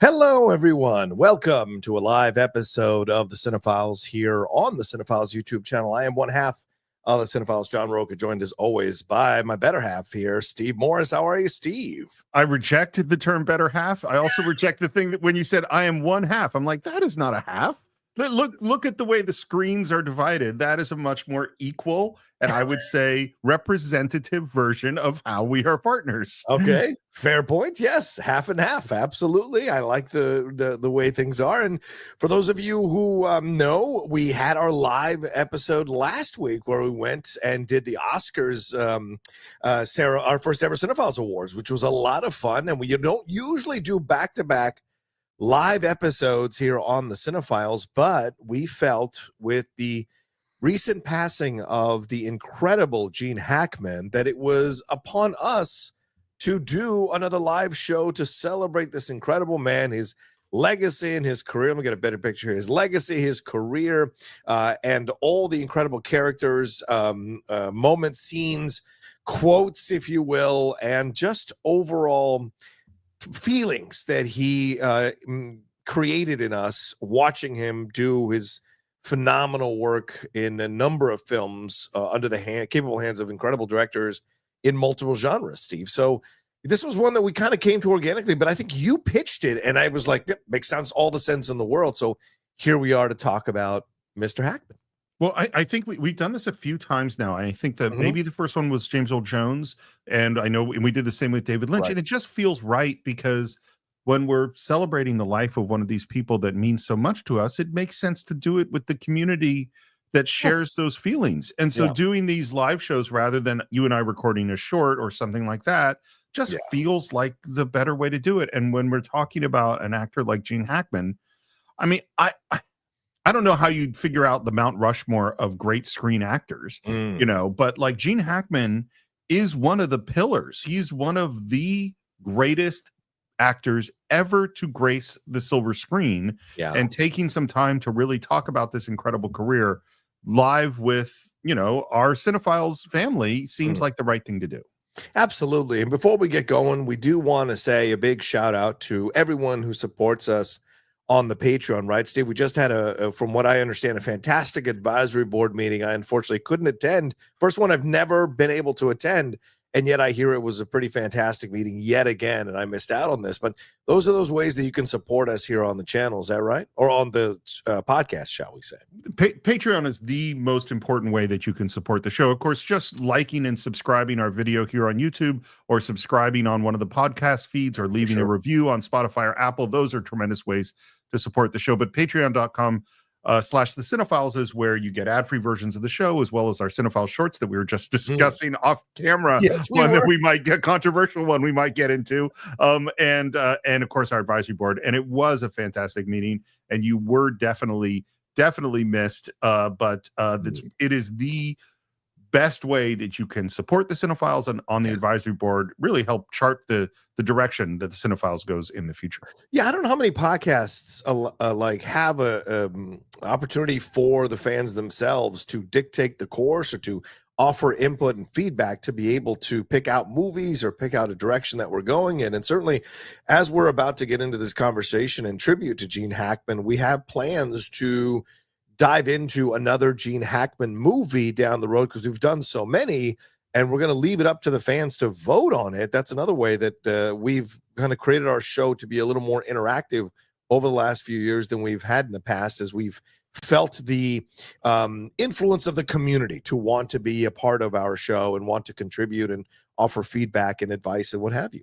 Hello, everyone. Welcome to a live episode of the Cine-Files here on the Cine-Files YouTube channel. I am one half of the Cine-Files, John Rocha, joined as always by my better half here, Steve Morris. How are you, Steve? I rejected the term better half. I also reject the thing that when you said I am one half, I'm like, that is not a half. Look at the way the screens are divided. That is a much more equal and I would say representative version of how we are partners. Okay, fair point. Yes, half and half. Absolutely. I like the way things are. And for those of you who know, we had our live episode last week where we went and did the Oscars, Sarah, our first ever Cine-Files Awards, which was a lot of fun. And we don't usually do back-to-back live episodes here on the Cine-Files, but we felt with the recent passing of the incredible Gene Hackman that it was upon us to do another live show to celebrate this incredible man, his legacy and his career. Let me get a better picture here. His legacy, his career, and all the incredible characters, moments, scenes, quotes, if you will, and just overall feelings that he created in us watching him do his phenomenal work in a number of films under the capable hands of incredible directors in multiple genres, Steve. So this was one that we kind of came to organically, but I think you pitched it and I was like, yep, makes sense, all the sense in the world. So here we are to talk about Mr. Hackman. Well, I think we've done this a few times now. I think that maybe the first one was James Earl Jones, and I know we did the same with David Lynch, and it just feels right because when we're celebrating the life of one of these people that means so much to us, it makes sense to do it with the community that shares those feelings. And so doing these live shows rather than you and I recording a short or something like that just feels like the better way to do it. And when we're talking about an actor like Gene Hackman, I mean, I don't know how you'd figure out the Mount Rushmore of great screen actors, you know, but like Gene Hackman is one of the pillars. He's one of the greatest actors ever to grace the silver screen, and taking some time to really talk about this incredible career live with, you know, our Cine-Files family seems like the right thing to do. Absolutely. And before we get going, we do want to say a big shout out to everyone who supports us on the Patreon, right, Steve? We just had from what I understand, a fantastic advisory board meeting. I unfortunately couldn't attend. First one I've never been able to attend, and yet I hear it was a pretty fantastic meeting yet again, and I missed out on this. But those are those ways that you can support us here on the channel. Is that right? Or on the podcast, shall we say? Patreon is the most important way that you can support the show. Of course, just liking and subscribing our video here on YouTube, or subscribing on one of the podcast feeds, or leaving a review on Spotify or Apple. Those are tremendous ways to support the show. But patreon.com /the Cine-Files is where you get ad-free versions of the show, as well as our Cine-Files shorts that we were just discussing off camera. One that we might get, controversial one we might get into, and of course our advisory board. And it was a fantastic meeting, and you were definitely missed, but it is the best way that you can support the Cine-Files, and on the advisory board really help chart the direction that the Cine-Files goes in the future. Yeah, I don't know how many podcasts like have a opportunity for the fans themselves to dictate the course or to offer input and feedback to be able to pick out movies or pick out a direction that we're going in. And certainly, as we're about to get into this conversation and tribute to Gene Hackman, we have plans to dive into another Gene Hackman movie down the road, because we've done so many, and we're going to leave it up to the fans to vote on it. That's another way that we've kind of created our show to be a little more interactive over the last few years than we've had in the past, as we've felt the influence of the community to want to be a part of our show and want to contribute and offer feedback and advice and what have you.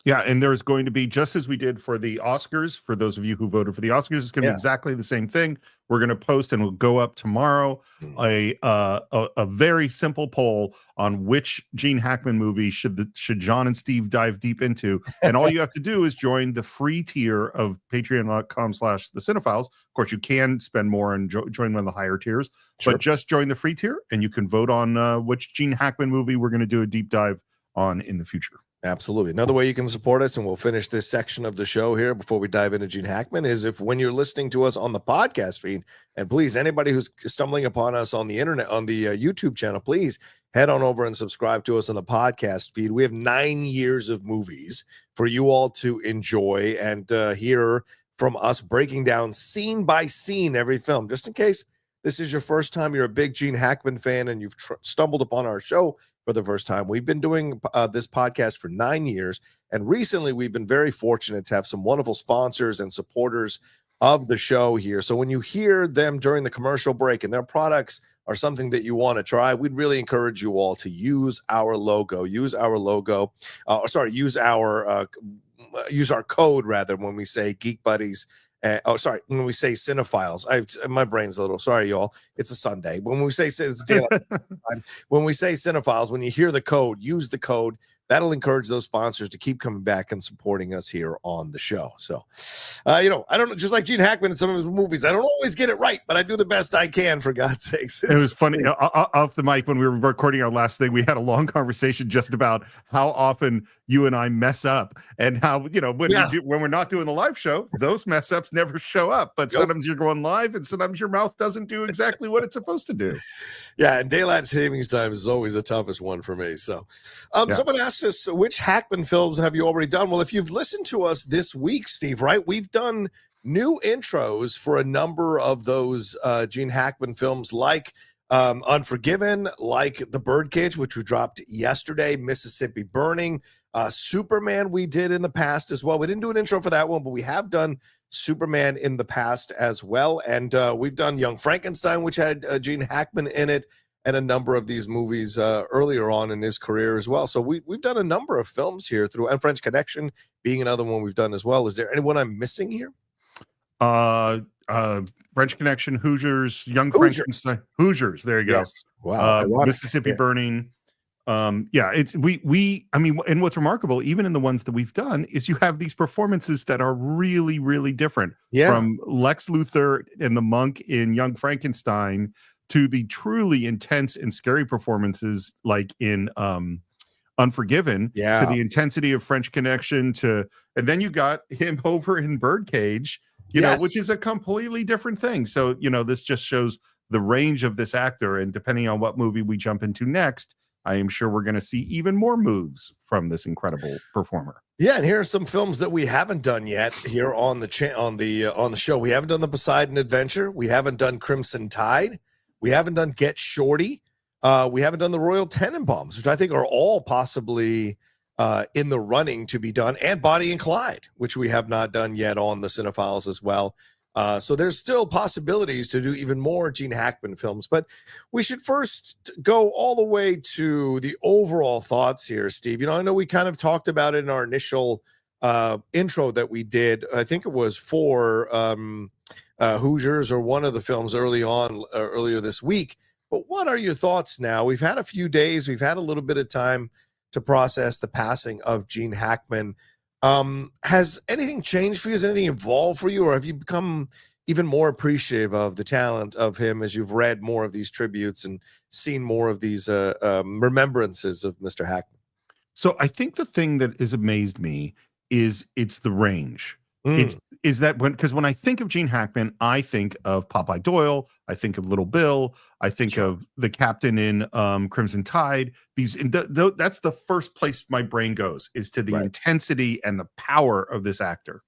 Yeah, and there's going to be, just as we did for the Oscars, for those of you who voted for the Oscars, it's going to be exactly the same thing. We're going to post, and we'll go up tomorrow, a very simple poll on which Gene Hackman movie should John and Steve dive deep into. And all you have to do is join the free tier of patreon.com/the Cine-Files. Of course, you can spend more and join one of the higher tiers, but just join the free tier, and you can vote on which Gene Hackman movie we're going to do a deep dive on in the future. Absolutely. Another way you can support us, and we'll finish this section of the show here before we dive into Gene Hackman, is if when you're listening to us on the podcast feed, and please, anybody who's stumbling upon us on the internet, on the YouTube channel, please head on over and subscribe to us on the podcast feed. We have 9 years of movies for you all to enjoy and hear from us breaking down scene by scene every film. Just in case this is your first time, you're a big Gene Hackman fan, and you've stumbled upon our show for the first time. We've been doing this podcast for 9 years, and recently we've been very fortunate to have some wonderful sponsors and supporters of the show here. So when you hear them during the commercial break and their products are something that you want to try, we'd really encourage you all to use our logo. Use our code rather when we say Geek Buddies. When we say Cine-Files, my brain's a little, sorry, y'all. It's a Sunday. When we say it's daylight time, when we say Cine-Files, when you hear the code, use the code. That'll encourage those sponsors to keep coming back and supporting us here on the show. So, I don't know, just like Gene Hackman in some of his movies, I don't always get it right, but I do the best I can, for God's sakes. It was funny. Off the mic, when we were recording our last thing, we had a long conversation just about how often you and I mess up, and how, when we're not doing the live show, those mess ups never show up. But sometimes you're going live, and sometimes your mouth doesn't do exactly what it's supposed to do. Yeah, and daylight savings time is always the toughest one for me. So, someone asked us, which Hackman films have you already done? Well, if you've listened to us this week, Steve, right, we've done new intros for a number of those Gene Hackman films, like Unforgiven, like The Birdcage, which we dropped yesterday, Mississippi Burning, Superman we did in the past as well. We didn't do an intro for that one, but we have done Superman in the past as well. And we've done Young Frankenstein, which had Gene Hackman in it, and a number of these movies earlier on in his career as well. So we've done a number of films here through, and French Connection being another one we've done as well. Is there anyone I'm missing here? French Connection, Hoosiers, Young Frankenstein, Hoosiers. There you go. Yes. Wow. Mississippi Burning. It's I mean, and what's remarkable, even in the ones that we've done, is you have these performances that are really, really different. From Lex Luthor and the monk in Young Frankenstein to the truly intense and scary performances like in Unforgiven, to the intensity of French Connection, and then you got him over in Birdcage, which is a completely different thing. So, this just shows the range of this actor, and depending on what movie we jump into next, I am sure we're going to see even more moves from this incredible performer. Yeah, and here are some films that we haven't done yet here on the show. We haven't done The Poseidon Adventure. We haven't done Crimson Tide. We haven't done Get Shorty. We haven't done the Royal Tenenbaums, which I think are all possibly in the running to be done, and Bonnie and Clyde, which we have not done yet on the Cine-Files as well. So there's still possibilities to do even more Gene Hackman films, but we should first go all the way to the overall thoughts here, Steve. I know we kind of talked about it in our initial intro that we did. I think it was for Hoosiers, or one of the films earlier this week. But what are your thoughts now? We've had a few days. We've had a little bit of time to process the passing of Gene Hackman. Has anything changed for you? Has anything evolved for you? Or have you become even more appreciative of the talent of him as you've read more of these tributes and seen more of these remembrances of Mr. Hackman? So I think the thing that has amazed me is it's the range. Is that when I think of Gene Hackman, I think of Popeye Doyle, I think of Little Bill, I think of the captain in Crimson Tide. That's the first place my brain goes, is to the intensity and the power of this actor.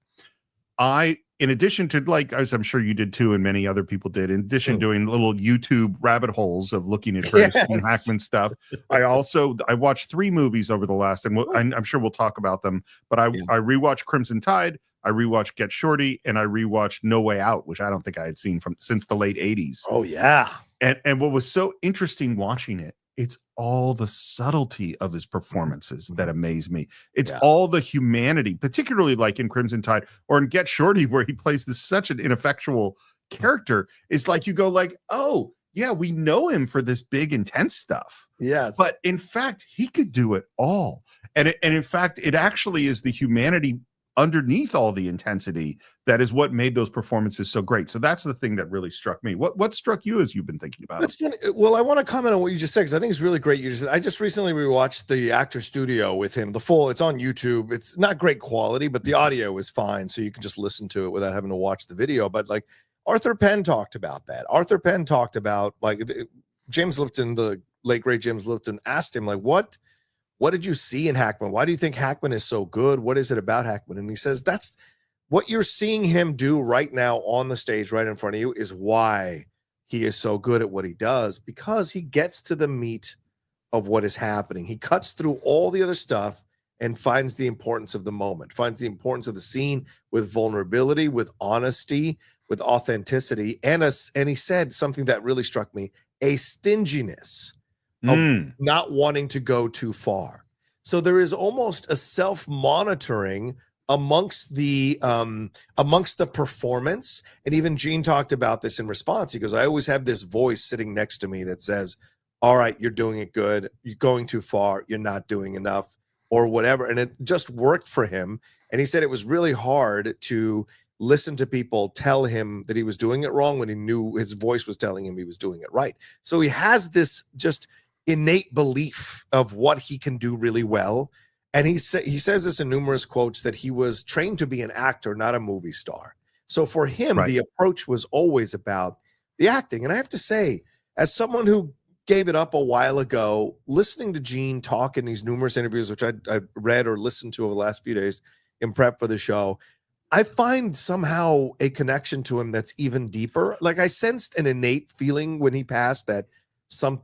In addition to, like, as I'm sure you did too, and many other people did, in addition to doing little YouTube rabbit holes of looking at Gene Hackman stuff, I watched 3 movies over the last, and I'm sure we'll talk about them, but I rewatched Crimson Tide, I rewatched Get Shorty, and I rewatched No Way Out, which I don't think I had seen since the late 80s. Oh, yeah. And what was so interesting watching it, it's all the subtlety of his performances that amaze me. It's all the humanity, particularly like in Crimson Tide or in Get Shorty, where he plays such an ineffectual character. It's like you go like, oh, yeah, we know him for this big, intense stuff. Yes. But in fact, he could do it all. And in fact, it actually is the humanity underneath all the intensity that is what made those performances so great. So that's the thing that really struck me. What struck you as you've been thinking about it? That's funny. Well, I want to comment on what you just said because I think it's really great. I just recently rewatched the Actor Studio with him. It's on YouTube. It's not great quality, but the audio is fine, so you can just listen to it without having to watch the video. But like Arthur Penn talked about that. Arthur Penn talked about James Lipton, the late great James Lipton, asked him like, what did you see in Hackman? Why do you think Hackman is so good? What is it about Hackman? And he says, that's what you're seeing him do right now on the stage right in front of you is why he is so good at what he does, because he gets to the meat of what is happening. He cuts through all the other stuff and finds the importance of the moment, finds the importance of the scene with vulnerability, with honesty, with authenticity. And he said something that really struck me, a stinginess of not wanting to go too far. So there is almost a self-monitoring amongst the performance. And even Gene talked about this in response. He goes, I always have this voice sitting next to me that says, all right, you're doing it good. You're going too far. You're not doing enough or whatever. And it just worked for him. And he said it was really hard to listen to people tell him that he was doing it wrong when he knew his voice was telling him he was doing it right. So he has this just innate belief of what he can do really well. And he says this in numerous quotes that he was trained to be an actor, not a movie star. So for him, the approach was always about the acting. And I have to say, as someone who gave it up a while ago, listening to Gene talk in these numerous interviews, which I read or listened to over the last few days in prep for the show, I find somehow a connection to him that's even deeper. Like I sensed an innate feeling when he passed that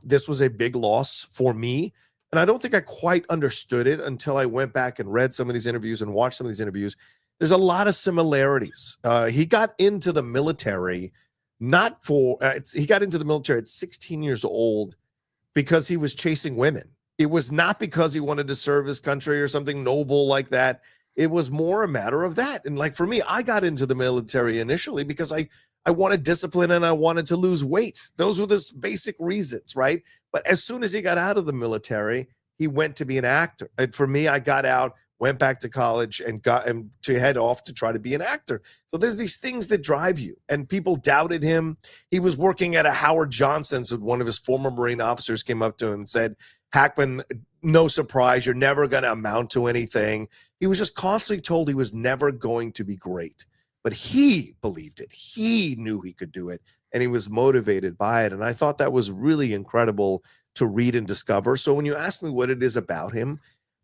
this was a big loss for me. And I don't think I quite understood it until I went back and read some of these interviews and watched some of these interviews. There's a lot of similarities. He got into the military he got into the military at 16 years old because he was chasing women. It was not because he wanted to serve his country or something noble like that. It was more a matter of that. And like for me, I got into the military initially because I wanted discipline and I wanted to lose weight. Those were the basic reasons, right? But as soon as he got out of the military, he went to be an actor. And for me, I got out, went back to college and got him to head off to try to be an actor. So there's these things that drive you. And people doubted him. He was working at a Howard Johnson's, and one of his former Marine officers came up to him and said, Hackman, no surprise, you're never going to amount to anything. He was just constantly told he was never going to be great. But he believed it. He knew he could do it, and he was motivated by it. And I thought that was really incredible to read and discover. So when you ask me what it is about him,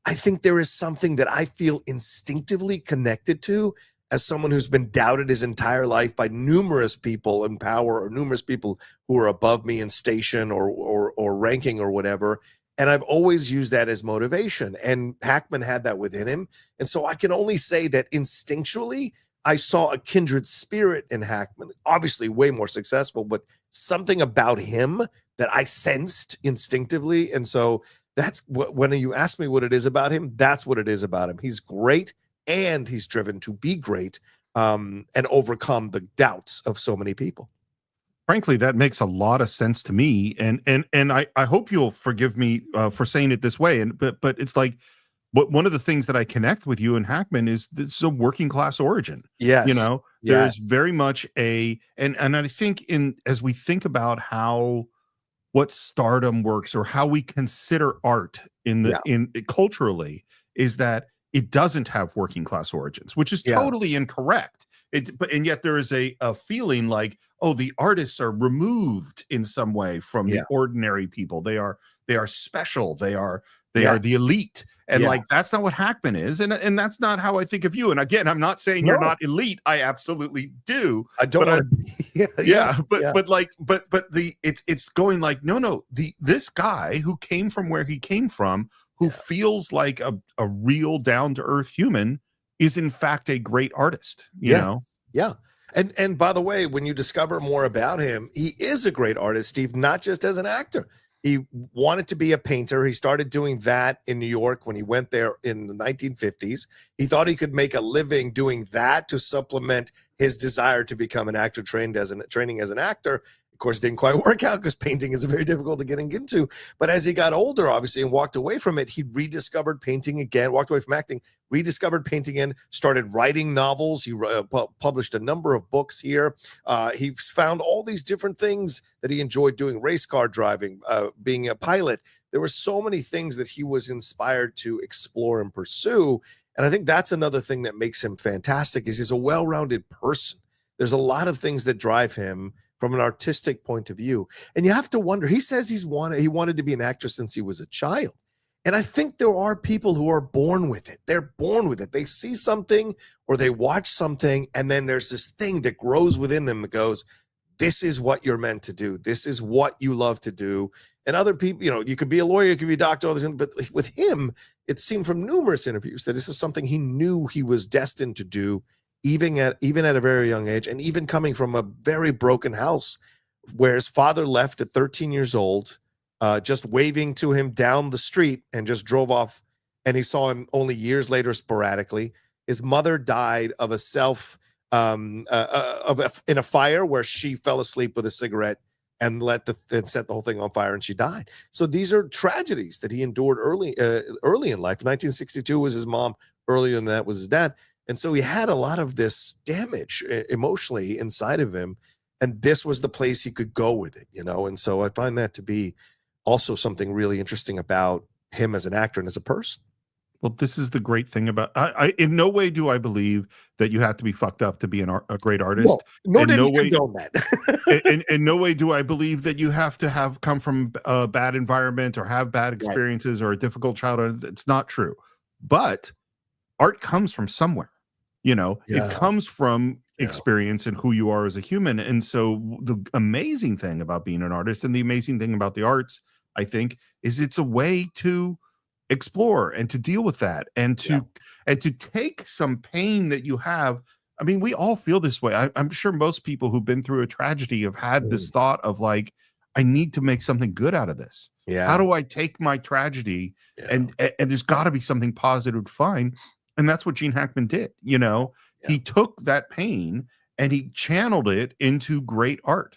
I think there is something that I feel instinctively connected to as someone who's been doubted his entire life by numerous people in power or numerous people who are above me in station or ranking or whatever. And I've always used that as motivation. And Hackman had that within him. And so I can only say that instinctually, I saw a kindred spirit in Hackman, obviously way more successful, but something about him that I sensed instinctively. And so that's when you ask me what it is about him, that's what it is about him. He's great, and he's driven to be great and overcome the doubts of so many people. Frankly, that makes a lot of sense to me. And I hope you'll forgive me for saying it this way. But it's like, but one of the things that I connect with you and Hackman is this is a working class origin. Yes. You know, there's very much and I think as we think about what stardom works or how we consider art in culturally, is that it doesn't have working class origins, which is totally incorrect. And yet there is a feeling like, oh, the artists are removed in some way from the ordinary people. They are special. They are the elite. And like, that's not what Hackman is. And that's not how I think of you. And again, I'm not saying you're not elite. I absolutely do. I don't want to it's going like, no, this guy who came from where he came from, who feels like a real down to earth human, is in fact a great artist, you know? Yeah. And by the way, when you discover more about him, he is a great artist, Steve, not just as an actor. He wanted to be a painter. He started doing that in New York when he went there in the 1950s. He thought he could make a living doing that to supplement his desire to become an actor, training as an actor. Of course, it didn't quite work out because painting is very difficult to get into. But as he got older, obviously, and walked away from it, he rediscovered painting again, walked away from acting, rediscovered painting again, started writing novels. He published a number of books here. He found all these different things that he enjoyed doing, race car driving, being a pilot. There were so many things that he was inspired to explore and pursue. And I think that's another thing that makes him fantastic is he's a well-rounded person. There's a lot of things that drive him from an artistic point of view. And you have to wonder, he says he wanted to be an actor since he was a child. And I think there are people who are born with it. They're born with it. They see something or they watch something, and then there's this thing that grows within them that goes, this is what you're meant to do. This is what you love to do. And other people, you could be a lawyer, you could be a doctor, all this, but with him, it seemed from numerous interviews that this is something he knew he was destined to do, even at a very young age, and even coming from a very broken house where his father left at 13 years old, just waving to him down the street and just drove off, and he saw him only years later sporadically. His mother died of in a fire where she fell asleep with a cigarette and set the whole thing on fire, and she died. So these are tragedies that he endured early in life. 1962 was his mom. Earlier than that was his dad. And so he had a lot of this damage emotionally inside of him, and this was the place he could go with it, And so I find that to be also something really interesting about him as an actor and as a person. Well, this is the great thing about I in no way do I believe that you have to be fucked up to be a great artist. Well, nor did he condone that. In no way do I believe that you have to have come from a bad environment or have bad experiences or a difficult childhood. It's not true. But art comes from somewhere. It comes from experience and who you are as a human. And so the amazing thing about being an artist and the amazing thing about the arts, I think, is it's a way to explore and to deal with that and to take some pain that you have. I mean, we all feel this way. I'm sure most people who've been through a tragedy have had this thought of like, I need to make something good out of this. Yeah. How do I take my tragedy and there's got to be something positive to find. And that's what Gene Hackman did. He took that pain and he channeled it into great art.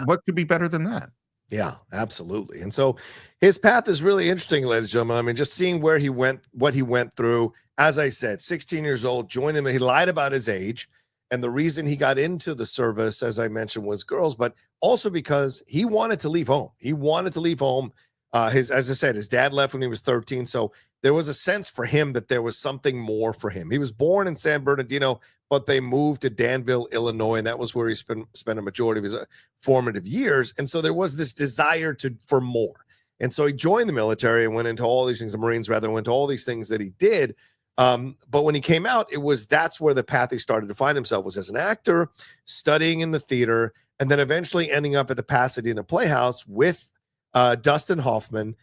What could be better than that? Yeah, absolutely. And so his path is really interesting, ladies and gentlemen. I mean, just seeing where he went, what he went through. As I said, 16 years old, joined him. He lied about his age. And the reason he got into the service, as I mentioned, was girls, but also because he wanted to leave home. He wanted to leave home. As I said, his dad left when he was 13. So there was a sense for him that there was something more for him. He was born in San Bernardino, but they moved to Danville, Illinois, and that was where he spent a majority of his formative years. And so there was this desire for more. And so he joined the military and went into all these things, the Marines rather, went to all these things that he did. But when he came out, that's where the path he started to find himself was as an actor, studying in the theater, and then eventually ending up at the Pasadena Playhouse with Dustin Hoffman.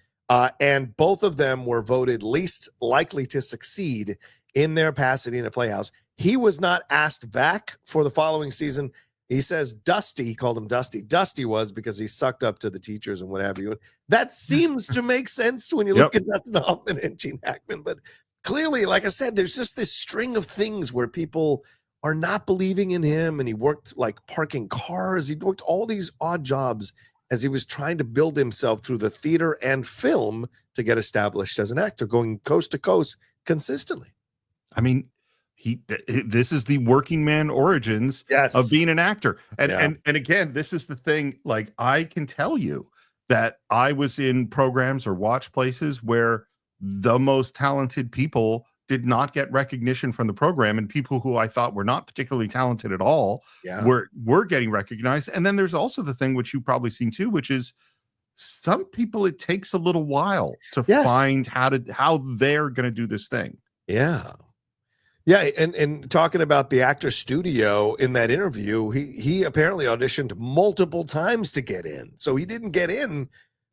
And both of them were voted least likely to succeed in their Pasadena Playhouse. He was not asked back for the following season. He says Dusty, he called him Dusty. Dusty was because he sucked up to the teachers and what have you. That seems to make sense when you look at Dustin Hoffman and Gene Hackman. But clearly, like I said, there's just this string of things where people are not believing in him. And he worked like parking cars. He worked all these odd jobs as he was trying to build himself through the theater and film to get established as an actor, going coast to coast consistently. I mean, this is the working man origins of being an actor. And again, this is the thing, like, I can tell you that I was in programs or watch places where the most talented people did not get recognition from the program, and people who I thought were not particularly talented at all were getting recognized. And then there's also the thing which you've probably seen too, which is some people, it takes a little while to find how they're going to do this thing. Yeah. And talking about the actor studio in that interview, he apparently auditioned multiple times to get in. So he didn't get in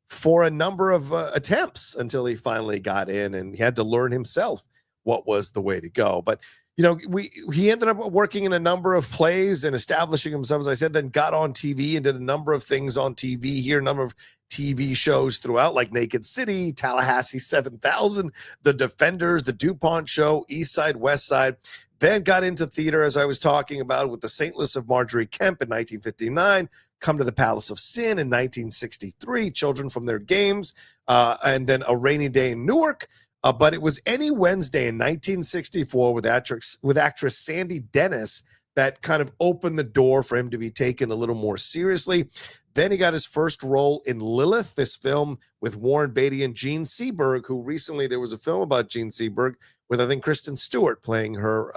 for a number of attempts until he finally got in, and he had to learn himself what was the way to go. But he ended up working in a number of plays and establishing himself, as I said, then got on TV and did a number of things on TV here, a number of TV shows throughout, like Naked City, Tallahassee 7000, The Defenders, The DuPont Show, East Side, West Side. Then got into theater, as I was talking about, with The Saintless of Marjorie Kemp in 1959, Come to the Palace of Sin in 1963, Children from Their Games, and then A Rainy Day in Newark. But it was Any Wednesday in 1964 with actress Sandy Dennis that kind of opened the door for him to be taken a little more seriously. Then he got his first role in Lilith, this film with Warren Beatty and Gene Seberg, who recently there was a film about Gene Seberg with, I think, Kristen Stewart playing her,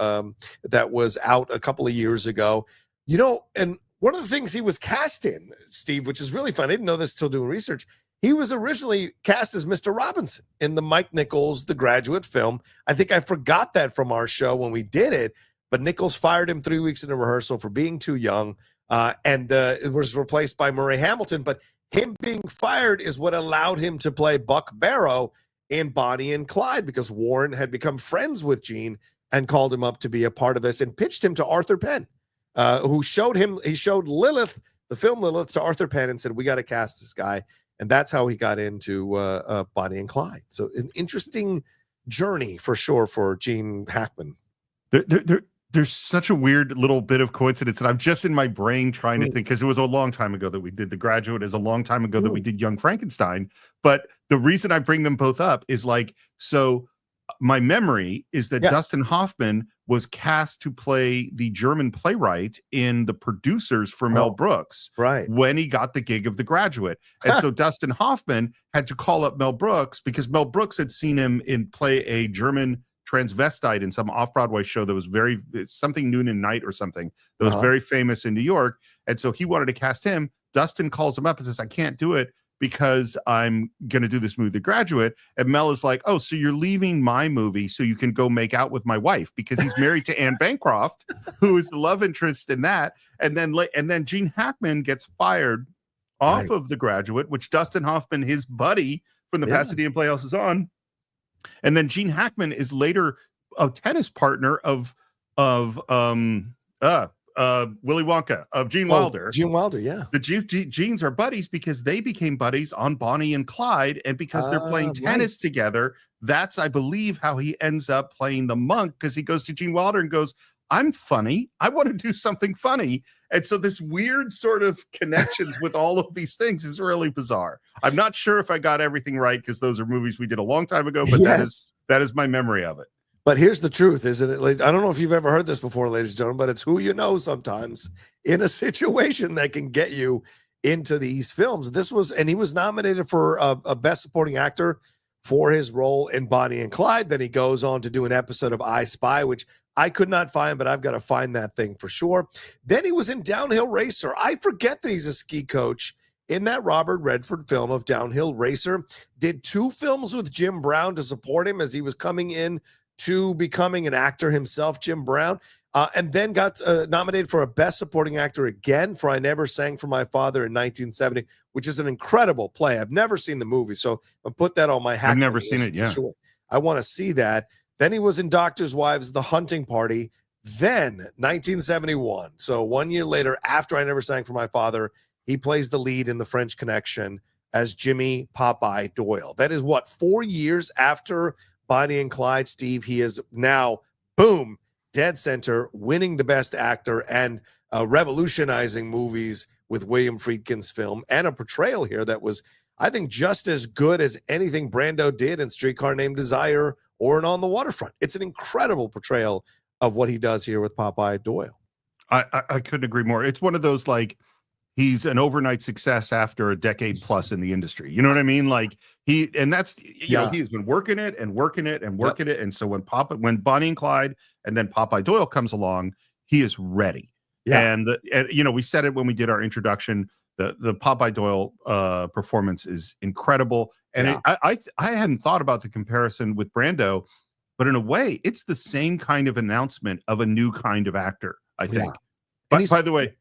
that was out a couple of years ago. You know, and one of the things he was cast in, Steve, which is really fun, I didn't know this till doing research, he was originally cast as Mr. Robinson in the Mike Nichols The Graduate film. I think I forgot that from our show when we did it, but Nichols fired him 3 weeks into rehearsal for being too young, and it was replaced by Murray Hamilton. But him being fired is what allowed him to play Buck Barrow in Bonnie and Clyde, because Warren had become friends with Gene and called him up to be a part of this and pitched him to Arthur Penn, who showed Lilith, the film Lilith, to Arthur Penn and said, we got to cast this guy. And that's how he got into Bonnie and Clyde. So an interesting journey for sure for Gene Hackman. There's such a weird little bit of coincidence, and I'm just in my brain trying to think, because it was a long time ago that we did The Graduate, is a long time ago that we did Young Frankenstein. But the reason I bring them both up is like, so my memory is that Dustin Hoffman was cast to play the German playwright in The Producers for Mel Brooks when he got the gig of The Graduate. And so Dustin Hoffman had to call up Mel Brooks because Mel Brooks had seen him play a German transvestite in some off-Broadway show that was something Noon and Night or something that was very famous in New York. And so he wanted to cast him. Dustin calls him up and says, I can't do it because I'm going to do this movie, The Graduate. And Mel is like, oh, so you're leaving my movie so you can go make out with my wife, because he's married to Anne Bancroft, who is the love interest in that. And then Gene Hackman gets fired off of The Graduate, which Dustin Hoffman, his buddy from the Pasadena Playhouse, is on. And then Gene Hackman is later a tennis partner of Willy Wonka, of Gene Wilder. Gene Wilder, yeah. The Genes are buddies because they became buddies on Bonnie and Clyde, and because they're playing tennis together, that's, I believe, how he ends up playing the monk, because he goes to Gene Wilder and goes, I'm funny. I want to do something funny. And so this weird sort of connections with all of these things is really bizarre. I'm not sure if I got everything right, because those are movies we did a long time ago, but that is my memory of it. But here's the truth, isn't it? I don't know if you've ever heard this before, ladies and gentlemen, but it's who you know sometimes in a situation that can get you into these films. And he was nominated for a Best Supporting Actor for his role in Bonnie and Clyde. Then he goes on to do an episode of I Spy, which I could not find, but I've got to find that thing for sure. Then he was in Downhill Racer. I forget that he's a ski coach in that Robert Redford film of Downhill Racer. Did 2 films with Jim Brown to support him as he was coming in to becoming an actor himself, Jim Brown, and then got nominated for a Best Supporting Actor again for I Never Sang for My Father in 1970, which is an incredible play. I've never seen the movie, so I'll put that on my hack. I've never seen it, yeah. Sure. I want to see that. Then he was in Doctor's Wives, The Hunting Party. Then 1971, so 1 year later, after I Never Sang for My Father, he plays the lead in The French Connection as Jimmy Popeye Doyle. That is 4 years after Bonnie and Clyde, Steve. He is now, boom, dead center, winning the Best Actor and revolutionizing movies with William Friedkin's film, and a portrayal here that was, I think, just as good as anything Brando did in Streetcar Named Desire or in On the Waterfront. It's an incredible portrayal of what he does here with Popeye Doyle. I couldn't agree more. It's one of those, like, he's an overnight success after a decade plus in the industry. You know what I mean? Like, he has been working it. And so when Bonnie and Clyde and then Popeye Doyle comes along, he is ready. Yeah. And we said it when we did our introduction, the Popeye Doyle performance is incredible. And I hadn't thought about the comparison with Brando, but in a way, it's the same kind of announcement of a new kind of actor, I think. Yeah. But by the way,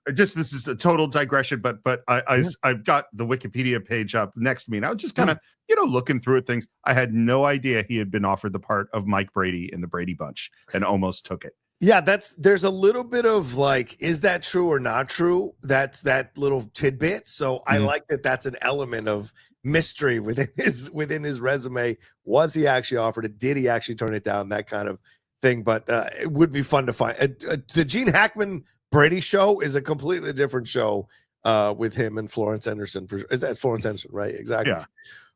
this is a total digression, but I've got the Wikipedia page up next to me, and I was just kind of looking through at things. I had no idea he had been offered the part of Mike Brady in the Brady Bunch and almost took it. Yeah, there's a little bit of like, is that true or not true? That's that little tidbit. So I like that. That's an element of mystery within his resume. Was he actually offered it? Did he actually turn it down? That kind of thing. But it would be fun to find. The Gene Hackman Brady show is a completely different show with him and Florence Henderson. Is that Florence Henderson, right? Exactly. Yeah.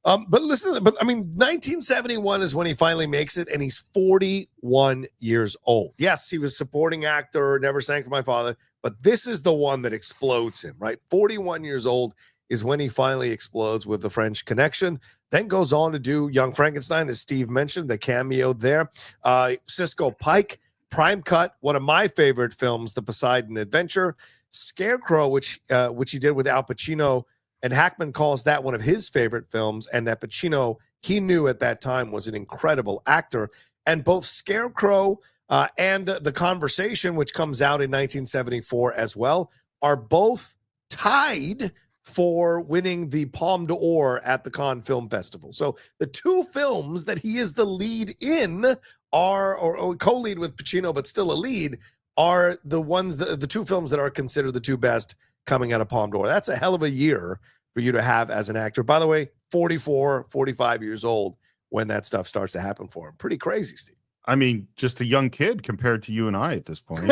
But listen, but I mean, 1971 is when he finally makes it, and he's 41 years old. Yes, he was supporting actor, Never Sang for My Father, but this is the one that explodes him, right? 41 years old is when he finally explodes with The French Connection. Then goes on to do Young Frankenstein, as Steve mentioned, the cameo there. Cisco Pike, Prime Cut, one of my favorite films, The Poseidon Adventure. Scarecrow, which he did with Al Pacino, and Hackman calls that one of his favorite films, and that Pacino, he knew at that time, was an incredible actor. And both Scarecrow and The Conversation, which comes out in 1974 as well, are both tied for winning the Palme d'Or at the Cannes Film Festival. So the two films that he is the lead in are, or co-lead with Pacino, but still a lead, are the ones, the two films that are considered the two best coming out of Palme d'Or. That's a hell of a year for you to have as an actor. By the way, 44, 45 years old when that stuff starts to happen for him. Pretty crazy, Steve. I mean, just a young kid compared to you and I at this point.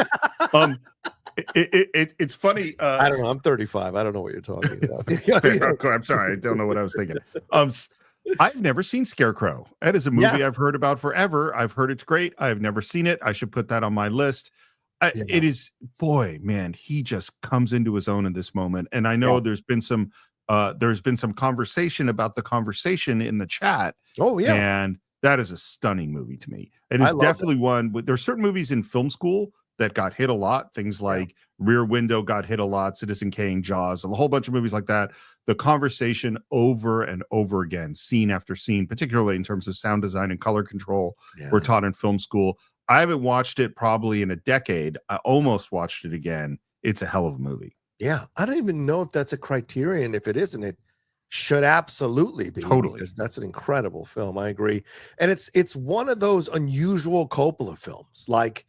It's funny. I don't know. I'm 35. I don't know what you're talking about. I'm sorry. I don't know what I was thinking. I've never seen Scarecrow. That is a movie I've heard about forever. I've heard it's great. I've never seen it. I should put that on my list. It is, boy, man, he just comes into his own in this moment. And I know there's been some conversation about The Conversation in the chat. Oh, yeah. And that is a stunning movie to me. It is definitely one, but there's certain movies in film school that got hit a lot. Things like Rear Window got hit a lot, Citizen Kane, Jaws, a whole bunch of movies like that. The Conversation, over and over again, scene after scene, particularly in terms of sound design and color control, were taught in film school. I haven't watched it probably in a decade. I almost watched it again. It's a hell of a movie. Yeah. I don't even know if that's a criterion. If it isn't, it should absolutely be. Totally. Because that's an incredible film. I agree. And it's one of those unusual Coppola films. Like,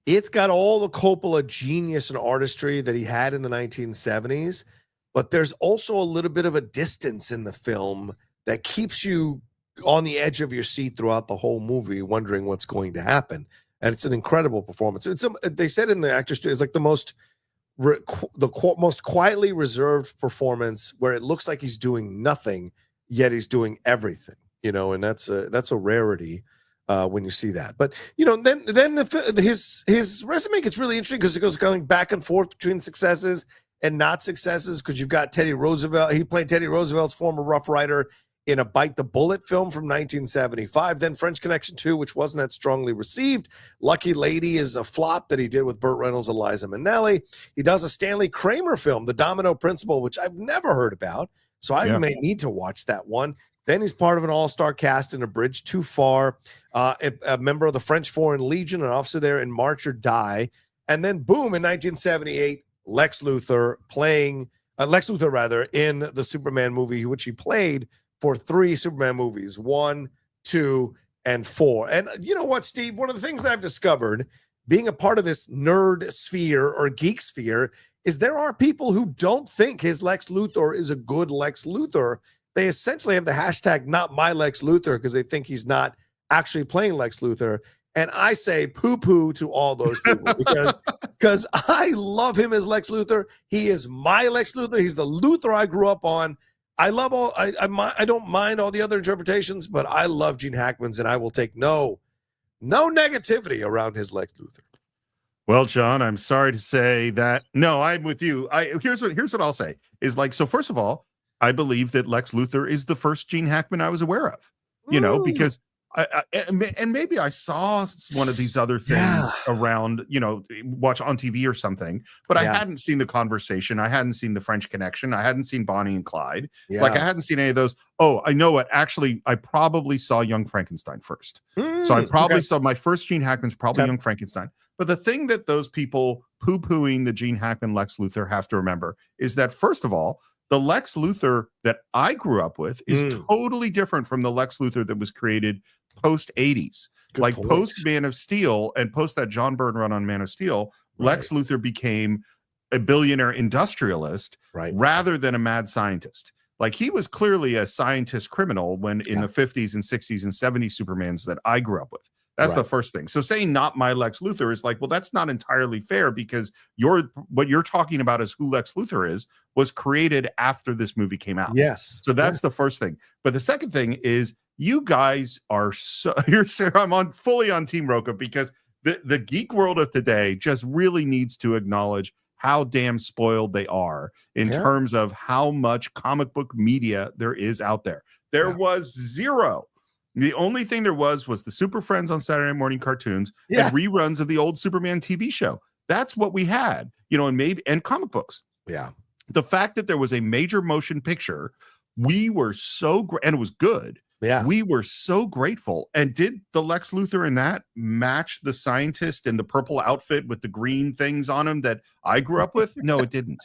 it's got all the Coppola genius and artistry that he had in the 1970s, but there's also a little bit of a distance in the film that keeps you on the edge of your seat throughout the whole movie, wondering what's going to happen. And it's an incredible performance. They said in the actor's studio, it's like the most quietly reserved performance, where it looks like he's doing nothing, yet he's doing everything. And that's a rarity when you see that. But then his resume gets really interesting, because it goes going back and forth between successes and not successes. Because you've got Teddy Roosevelt. He played Teddy Roosevelt's former Rough Rider in a Bite the Bullet film from 1975. Then French Connection 2, which wasn't that strongly received. Lucky Lady is a flop that he did with Burt Reynolds and Liza Minnelli. He does a Stanley Kramer film, The Domino Principle, which I've never heard about, so I may need to watch that one. Then he's part of an all-star cast in A Bridge Too Far, a member of the French Foreign Legion, an officer there in March or Die. And then boom, in 1978, Lex Luthor in the Superman movie, which he played for 3 Superman movies, 1, 2, and 4. And you know what, Steve? One of the things that I've discovered, being a part of this nerd sphere or geek sphere, is there are people who don't think his Lex Luthor is a good Lex Luthor. They essentially have the hashtag not my Lex Luthor, because they think he's not actually playing Lex Luthor. And I say poo-poo to all those people, because I love him as Lex Luthor. He is my Lex Luthor. He's the Luthor I grew up on. I love I don't mind all the other interpretations, but I love Gene Hackman's, and I will take no negativity around his Lex Luthor. Well, John, I'm sorry to say that. No, I'm with you. Here's what I'll say is, like, so first of all, I believe that Lex Luthor is the first Gene Hackman I was aware of, because and maybe I saw one of these other things around, watch on TV or something, but I hadn't seen The Conversation. I hadn't seen The French Connection. I hadn't seen Bonnie and Clyde. Like, I hadn't seen any of those. Oh, I know what. Actually, I probably saw Young Frankenstein first. So I probably saw my first Gene Hackman's probably Young Frankenstein. But the thing that those people poo-pooing the Gene Hackman Lex Luthor have to remember is that, first of all, the Lex Luthor that I grew up with is totally different from the Lex Luthor that was created post 80s. Like post Man of Steel and post that John Byrne run on Man of Steel, Lex Luthor became a billionaire industrialist rather than a mad scientist. Like, he was clearly a scientist criminal when in the 50s and 60s and 70s Supermans that I grew up with. That's the first thing. So saying not my Lex Luthor is like, well, that's not entirely fair, because what you're talking about as who Lex Luthor is was created after this movie came out. Yes. So that's the first thing. But the second thing is, you guys are I'm fully on Team Rocha, because the geek world of today just really needs to acknowledge how damn spoiled they are in terms of how much comic book media there is out there. There was zero. The only thing there was the Super Friends on Saturday morning cartoons and reruns of the old Superman TV show. That's what we had, and comic books. Yeah. The fact that there was a major motion picture, we were so great, and it was good. Yeah. We were so grateful. And did the Lex Luthor in that match the scientist in the purple outfit with the green things on him that I grew up with? No, it didn't.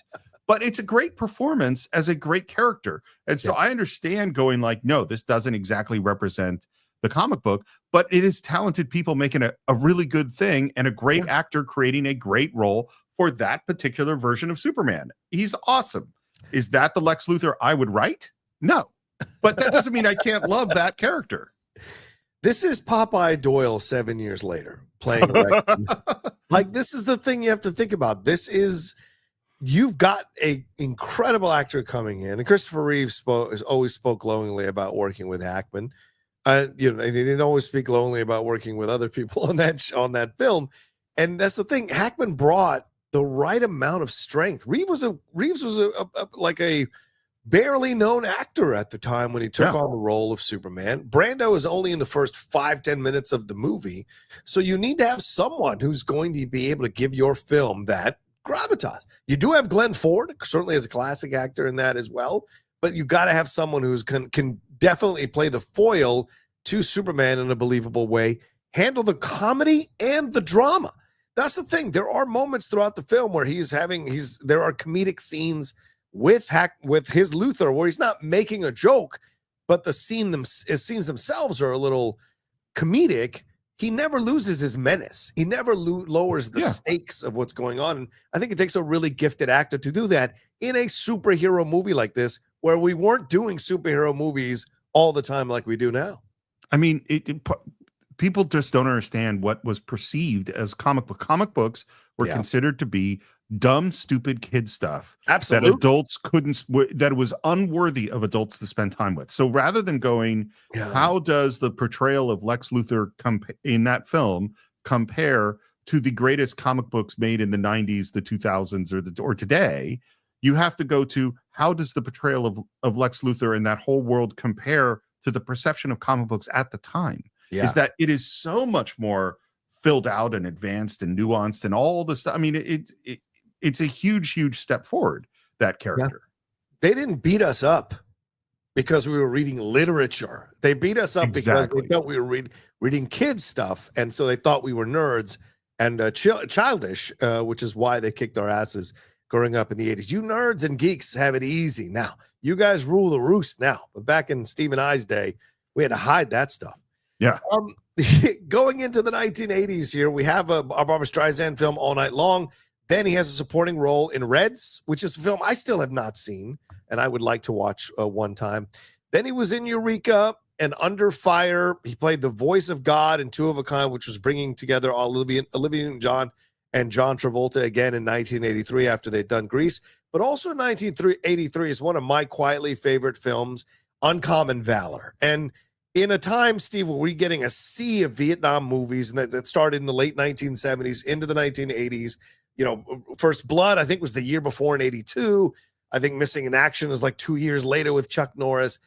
But it's a great performance as a great character. And so I understand going like, no, this doesn't exactly represent the comic book, but it is talented people making a really good thing, and a great actor creating a great role for that particular version of Superman. He's awesome. Is that the Lex Luthor I would write? No. But that doesn't mean I can't love that character. This is Popeye Doyle 7 years later playing like, this is the thing you have to think about. You've got a incredible actor coming in, and Christopher Reeve always spoke glowingly about working with Hackman. He didn't always speak glowingly about working with other people on that film. And that's the thing. Hackman brought the right amount of strength. Reeves was a barely known actor at the time when he took on the role of Superman. Brando is only in the first 5-10 minutes of the movie. So you need to have someone who's going to be able to give your film that gravitas. You do have Glenn Ford, certainly as a classic actor in that as well, but you got to have someone who's can definitely play the foil to Superman in a believable way, handle the comedy and the drama. That's the thing. There are moments throughout the film where there are comedic scenes with his Luthor where he's not making a joke, but the scenes themselves are a little comedic. He never loses his menace. He never lowers the stakes of what's going on. And I think it takes a really gifted actor to do that in a superhero movie like this, where we weren't doing superhero movies all the time like we do now. I mean, people just don't understand what was perceived as comic book. Comic books were considered to be dumb, stupid kid stuff. Absolutely. That adults that it was unworthy of adults to spend time with. So rather than going, how does the portrayal of Lex Luthor in that film compare to the greatest comic books made in the 90s, the 2000s, or today? You have to go to, how does the portrayal of Lex Luthor in that whole world compare to the perception of comic books at the time? Is that it is so much more filled out and advanced and nuanced and all the stuff. I mean, it's a huge step forward, that character. They didn't beat us up because we were reading literature. They beat us up because they thought we were reading kids stuff, and so they thought we were nerds and childish, which is why they kicked our asses growing up in the 80s. You nerds and geeks have it easy now. You guys rule the roost now. But back in Steve and I's day, we had to hide that stuff. Yeah. Going into the 1980s here, we have a Barbra Streisand film, All Night Long. Then he has a supporting role in Reds, which is a film I still have not seen, and I would like to watch one time. Then he was in Eureka and Under Fire. He played the voice of God in Two of a Kind, which was bringing together Olivia Newton-John and John Travolta again in 1983 after they'd done Grease. But also in 1983 is one of my quietly favorite films, Uncommon Valor. And in a time, Steve, where we're getting a sea of Vietnam movies and that started in the late 1970s into the 1980s. First Blood, I think, was the year before in 82. I think Missing in Action is like 2 years later with Chuck Norris.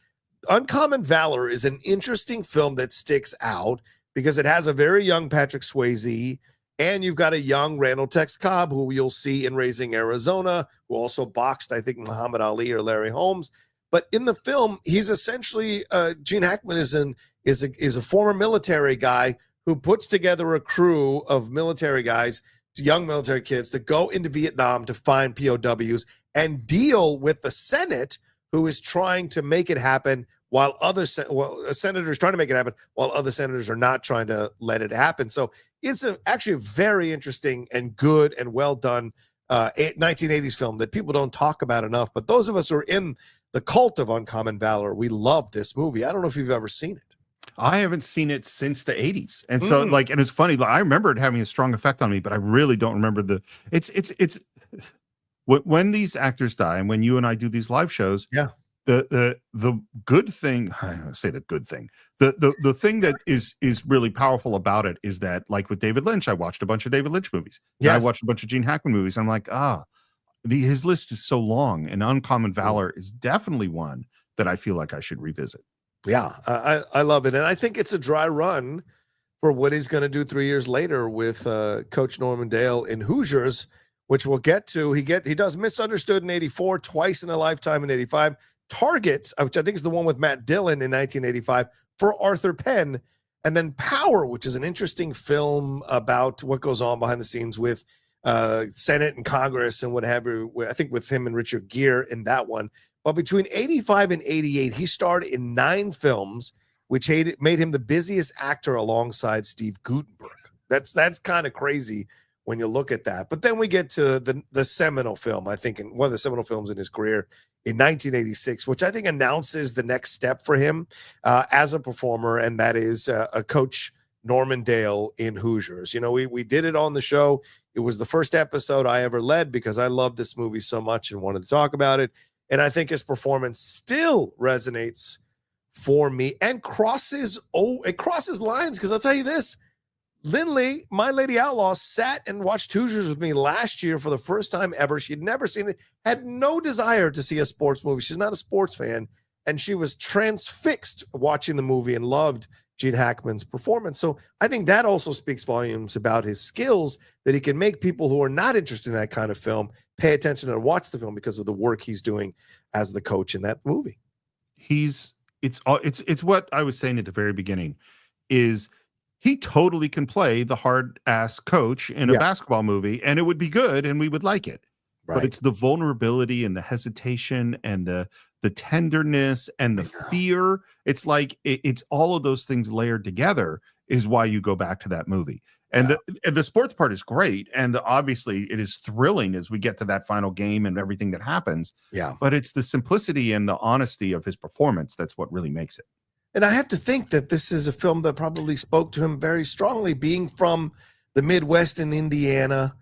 Uncommon Valor is an interesting film that sticks out because it has a very young Patrick Swayze, and you've got a young Randall Tex Cobb, who you'll see in Raising Arizona, who also boxed, I think, Muhammad Ali or Larry Holmes. But in the film, he's essentially Gene Hackman is a former military guy who puts together a crew of military guys, young military kids, to go into Vietnam to find POWs and deal with the Senate, who is trying to make it happen while a senator is trying to make it happen while other senators are not trying to let it happen. So it's actually a very interesting and good and well done 1980s film that people don't talk about enough. But those of us who are in the cult of Uncommon Valor, we love this movie. I don't know if you've ever seen it. I haven't seen it since the 80s. And so like, and it's funny, like, I remember it having a strong effect on me, but I really don't remember it's when these actors die and when you and I do these live shows, Yeah. The good thing, I say the good thing, the thing that is really powerful about it is that, like with David Lynch, I watched a bunch of David Lynch movies. Yeah, I watched a bunch of Gene Hackman movies. I'm like, his list is so long, and Uncommon Valor is definitely one that I feel like I should revisit. Yeah, I love it, and I think it's a dry run for what he's going to do 3 years later with Coach Norman Dale in Hoosiers, which we'll get to. He does Misunderstood in '84, Twice in a Lifetime in '85, Target, which I think is the one with Matt Dillon in 1985 for Arthur Penn, and then Power, which is an interesting film about what goes on behind the scenes with Senate and Congress and what have you. I think with him and Richard Gere in that one. But between 85 and 88, he starred in 9 films, which made him the busiest actor alongside Steve Guttenberg. That's kind of crazy when you look at that. But then we get to the seminal film, I think, in one of the seminal films in his career in 1986, which I think announces the next step for him as a performer, and that is a Coach Norman Dale in Hoosiers. You know, we did it on the show. It was the first episode I ever led because I love this movie so much and wanted to talk about it. And I think his performance still resonates for me and crosses lines. Because I'll tell you this, Lindley, My Lady Outlaw, sat and watched Hoosiers with me last year for the first time ever. She'd never seen it, had no desire to see a sports movie. She's not a sports fan. And she was transfixed watching the movie and loved Gene Hackman's performance. So I think that also speaks volumes about his skills, that he can make people who are not interested in that kind of film pay attention and watch the film because of the work he's doing as the coach in that movie. It's what I was saying at the very beginning is he totally can play the hard ass coach in a basketball movie and it would be good and we would like it. Right. But it's the vulnerability and the hesitation and the tenderness and the fear. It's like it's all of those things layered together is why you go back to that movie. And the sports part is great. And obviously it is thrilling as we get to that final game and everything that happens. Yeah. But it's the simplicity and the honesty of his performance that's what really makes it. And I have to think that this is a film that probably spoke to him very strongly, being from the Midwest in Indiana,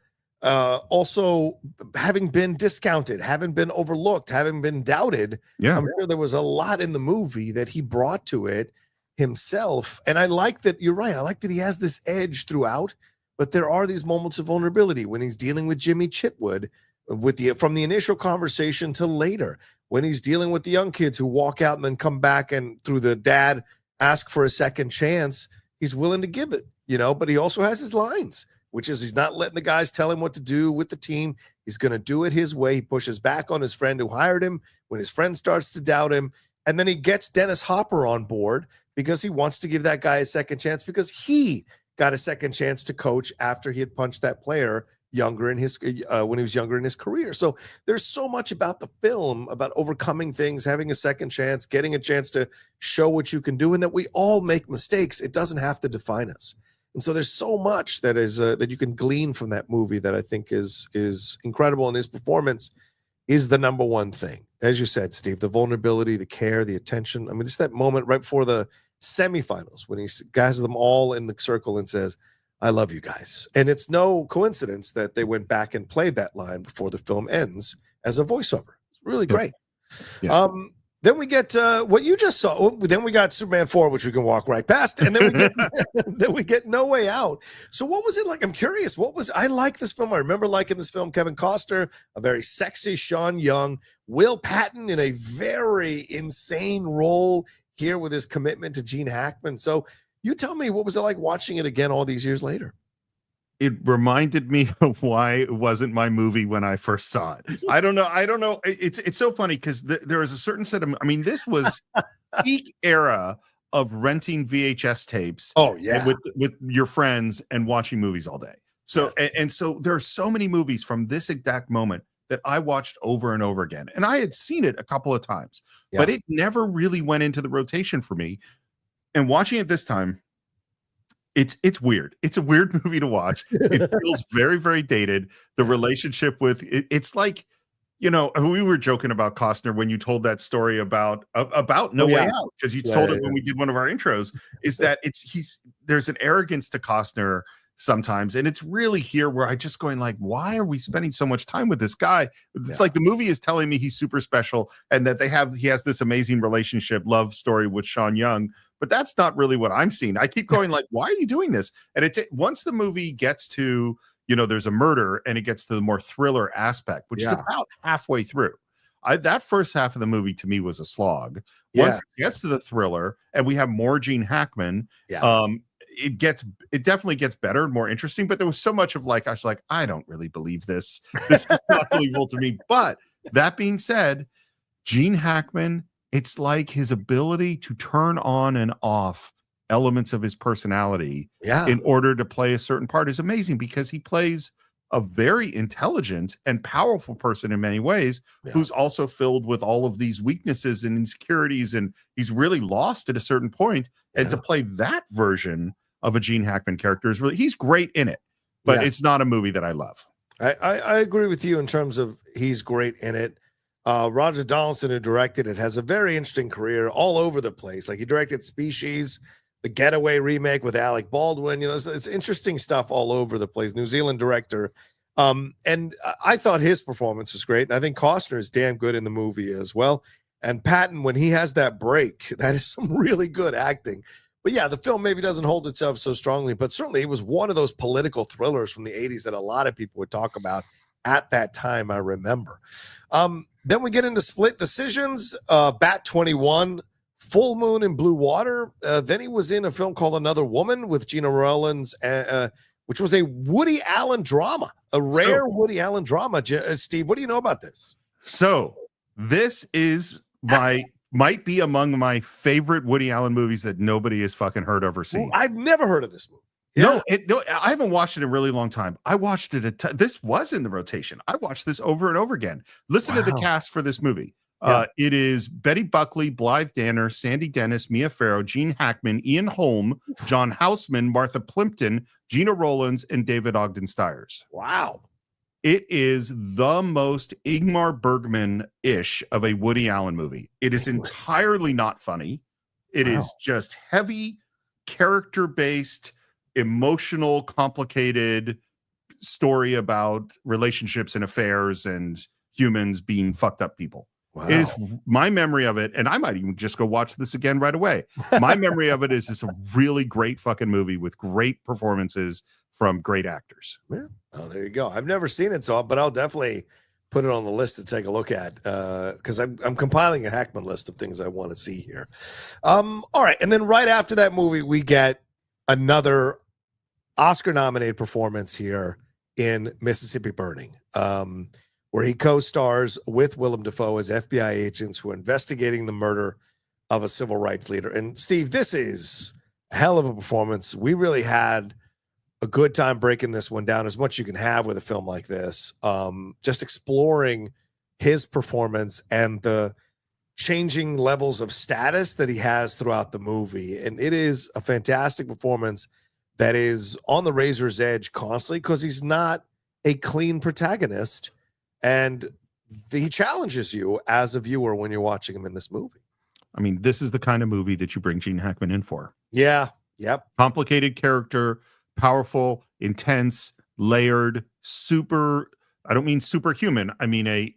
also having been discounted, having been overlooked, having been doubted. Yeah. I'm sure there was a lot in the movie that he brought to it himself. And I like that. You're right. I like that he has this edge throughout, but there are these moments of vulnerability when he's dealing with Jimmy Chitwood from the initial conversation to later, when he's dealing with the young kids who walk out and then come back and through the dad ask for a second chance. He's willing to give it, but he also has his lines, which is he's not letting the guys tell him what to do with the team. He's going to do it his way. He pushes back on his friend who hired him when his friend starts to doubt him. And then he gets Dennis Hopper on board because he wants to give that guy a second chance because he got a second chance to coach after he had punched that player when he was younger in his career. So there's so much about the film, about overcoming things, having a second chance, getting a chance to show what you can do, and that we all make mistakes. It doesn't have to define us. And so there's so much that is that you can glean from that movie that I think is incredible. And his performance is the number one thing. As you said, Steve, the vulnerability, the care, the attention. I mean, just that moment right before the semifinals when he gathers them all in the circle and says, "I love you guys." And it's no coincidence that they went back and played that line before the film ends as a voiceover. It's really great. Yeah. Then we get what you just saw. Then we got Superman 4, which we can walk right past. And then we get No Way Out. So what was it like? I'm curious. I like this film. I remember liking this film. Kevin Costner, a very sexy Sean Young, Will Patton in a very insane role here with his commitment to Gene Hackman. So you tell me, what was it like watching it again all these years later? It reminded me of why it wasn't my movie when I first saw it. I don't know. It's so funny because there is a certain set of, this was peak era of renting VHS tapes. Oh yeah. With your friends and watching movies all day. So, yes. And so there are so many movies from this exact moment that I watched over and over again. And I had seen it a couple of times, but it never really went into the rotation for me. And watching it this time, it's weird. It's a weird movie to watch. It feels very, very dated. The relationship with it's like You know, we were joking about Costner when you told that story about No Way Out, because you told it when we did one of our intros, is that there's an arrogance to Costner sometimes, and it's really here where I just going like, why are we spending so much time with this guy? It's like the movie is telling me he's super special and that he has this amazing relationship, love story with Sean Young, but that's not really what I'm seeing. I keep going like, why are you doing this? And once the movie gets to, you know, there's a murder and it gets to the more thriller aspect, which is about halfway through. That first half of the movie to me was a slog. Once it gets to the thriller and we have more Gene Hackman, it definitely gets better and more interesting. But there was so much of like, I was like, I don't really believe this. This is not believable to me. But that being said, Gene Hackman, it's like his ability to turn on and off elements of his personality in order to play a certain part is amazing, because he plays a very intelligent and powerful person in many ways, who's also filled with all of these weaknesses and insecurities, and he's really lost at a certain point. And to play that version of a Gene Hackman character is he's great in it, but it's not a movie that I love. I agree with you in terms of he's great in it. Roger Donaldson, who directed it, has a very interesting career all over the place. Like, he directed Species, the Getaway remake with Alec Baldwin. You know, it's interesting stuff all over the place. New Zealand director. And I thought his performance was great. And I think Costner is damn good in the movie as well. And Patton, when he has that break, that is some really good acting. But yeah, the film maybe doesn't hold itself so strongly, but certainly it was one of those political thrillers from the 80s that a lot of people would talk about at that time, I remember. Then we get into Split Decisions, Bat 21, Full Moon and Blue Water. Then he was in a film called Another Woman with Gina Rollins, which was a Woody Allen drama, a rare Woody Allen drama. Steve, what do you know about this? So this is might be among my favorite Woody Allen movies that nobody has fucking heard of or seen. Well, I've never heard of this movie. No, I haven't watched it in a really long time. I watched it. This was in the rotation. I watched this over and over again. Listen to the cast for this movie. It is Betty Buckley, Blythe Danner, Sandy Dennis, Mia Farrow, Gene Hackman, Ian Holm, John Houseman, Martha Plimpton, Gina Rollins, and David Ogden Stiers. Wow. It is the most Ingmar Bergman-ish of a Woody Allen movie. It is entirely not funny. It is just heavy, character-based, emotional, complicated story about relationships and affairs and humans being fucked up people. Wow. It is my memory of it, and I might even just go watch this again right away. My memory of it is it's a really great fucking movie with great performances from great actors. Yeah. Oh, there you go. I've never seen it, but I'll definitely put it on the list to take a look at, because I'm compiling a Hackman list of things I want to see here. All right, and then right after that movie, we get another Oscar-nominated performance here in Mississippi Burning, where he co-stars with Willem Dafoe as FBI agents who are investigating the murder of a civil rights leader. And Steve, this is a hell of a performance. We really had a good time breaking this one down, as much you can have with a film like this. Just exploring his performance and the changing levels of status that he has throughout the movie. And it is a fantastic performance that is on the razor's edge constantly, because he's not a clean protagonist. And he challenges you as a viewer when you're watching him in this movie. I mean, this is the kind of movie that you bring Gene Hackman in for. Yeah. Yep. Complicated character, powerful, intense, layered, super. I don't mean superhuman. I mean a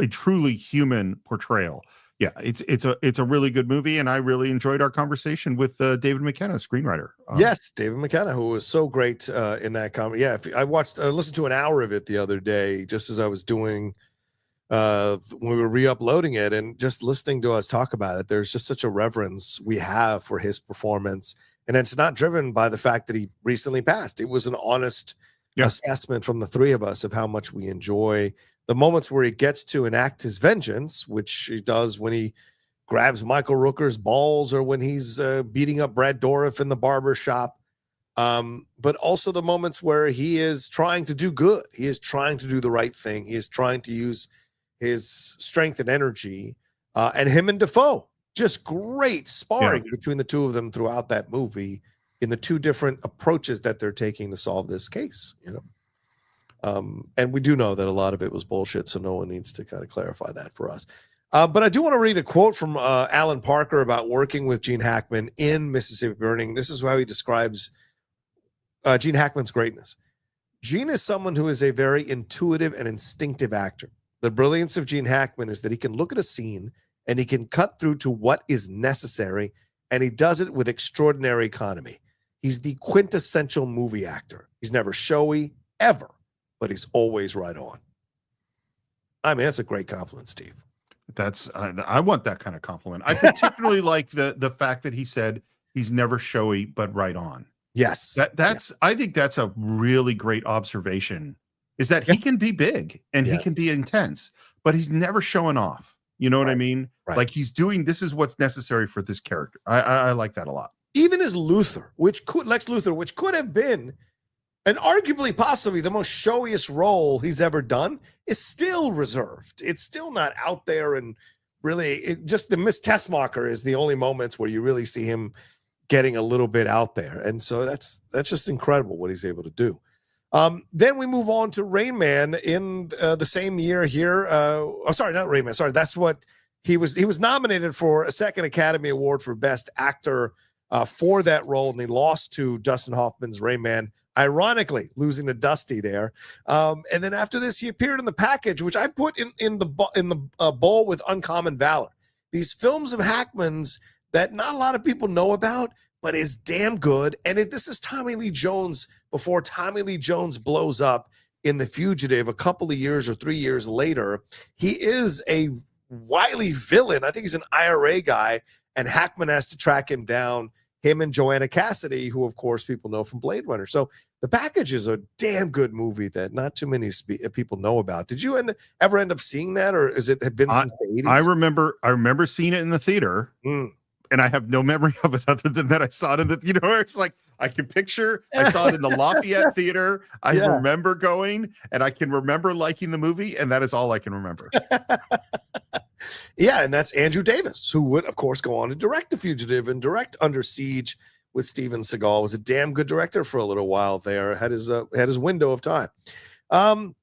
truly human portrayal. Yeah, it's a really good movie, and I really enjoyed our conversation with David McKenna, screenwriter. Yes, David McKenna, who was so great in that comedy. Yeah, I listened to an hour of it the other day, just as I was doing when we were re-uploading it, and just listening to us talk about it. There's just such a reverence we have for his performance, and it's not driven by the fact that he recently passed. It was an honest assessment from the three of us of how much we enjoy the moments where he gets to enact his vengeance, which he does when he grabs Michael Rooker's balls, or when he's beating up Brad Dourif in the barber shop. But also the moments where he is trying to do good. He is trying to do the right thing. He is trying to use his strength and energy. And him and Dafoe, just great sparring between the two of them throughout that movie in the two different approaches that they're taking to solve this case, you know. And we do know that a lot of it was bullshit, so no one needs to kind of clarify that for us. But I do want to read a quote from Alan Parker about working with Gene Hackman in Mississippi Burning. This is how he describes Gene Hackman's greatness. Gene is someone who is a very intuitive and instinctive actor. The brilliance of Gene Hackman is that he can look at a scene and he can cut through to what is necessary, and he does it with extraordinary economy. He's the quintessential movie actor. He's never showy, ever, but he's always right on. I mean, that's a great compliment, Steve. That's I want that kind of compliment. I particularly like the fact that he said he's never showy, but right on. Yes. I think that's a really great observation, is that he can be big and he can be intense, but he's never showing off. You know what I mean? Right. Like he's doing, this is what's necessary for this character. I like that a lot. Even as Luthor, Lex Luthor, which could have been and arguably possibly the most showiest role he's ever done, is still reserved. It's still not out there, and really just the Miss Tessmacher is the only moments where you really see him getting a little bit out there. And so that's just incredible what he's able to do. Then we move on to Rain Man in the same year here. Sorry, not Rain Man. Sorry, that's what he was. He was nominated for a second Academy Award for Best Actor for that role, and he lost to Dustin Hoffman's Rain Man, ironically losing to Dusty there. And then after this, he appeared in The Package, which I put in the bowl with Uncommon Valor. These films of Hackman's that not a lot of people know about, but is damn good. And this is Tommy Lee Jones before Tommy Lee Jones blows up in The Fugitive a couple of years or 3 years later. He is a wily villain. I think he's an IRA guy, and Hackman has to track him down, him and Joanna Cassidy, who, of course, people know from Blade Runner. So The Package is a damn good movie that not too many people know about. Did you ever end up seeing that, or has it been since the 80s? I remember seeing it in the theater. And I have no memory of it other than that I saw it in the, where it's like, I can picture, I saw it in the Lafayette Theater. I remember going, and I can remember liking the movie, and that is all I can remember. Yeah, and that's Andrew Davis, who would, of course, go on to direct The Fugitive and direct Under Siege with Steven Seagal. Was a damn good director for a little while there. Had his window of time. And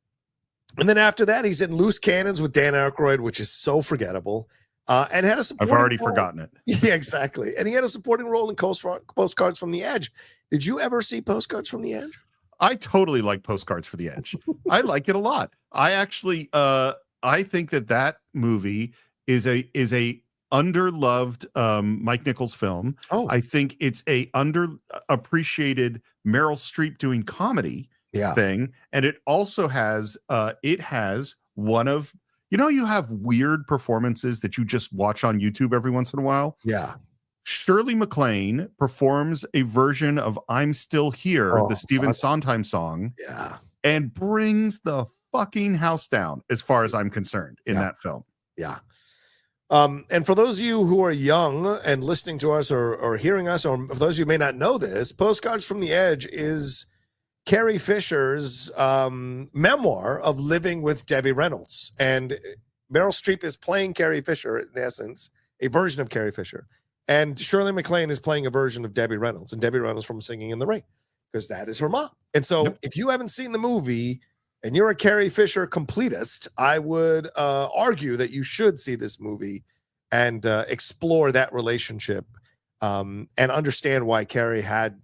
then after that, he's in Loose Cannons with Dan Aykroyd, which is so forgettable. And had a supporting I've already role. forgotten it. Yeah, exactly. And he had a supporting role in Postcards from the Edge. Did you ever see Postcards from the Edge? I totally like Postcards for the Edge. I like it a lot. I actually, I think that movie is a underloved Mike Nichols film. Oh, I think it's a underappreciated Meryl Streep doing comedy thing, and it also has one of. You have weird performances that you just watch on YouTube every once in a while. Yeah. Shirley MacLaine performs a version of I'm Still Here, the Stephen Sondheim song. Yeah. And brings the fucking house down, as far as I'm concerned, in that film. Yeah. And for those of you who are young and listening to us or hearing us, or for those of you who may not know this, Postcards from the Edge is Carrie Fisher's memoir of living with Debbie Reynolds. And Meryl Streep is playing Carrie Fisher, in essence, a version of Carrie Fisher. And Shirley MacLaine is playing a version of Debbie Reynolds, and Debbie Reynolds from Singing in the Rain, because that is her mom. And so if you haven't seen the movie and you're a Carrie Fisher completist, I would argue that you should see this movie and explore that relationship and understand why Carrie had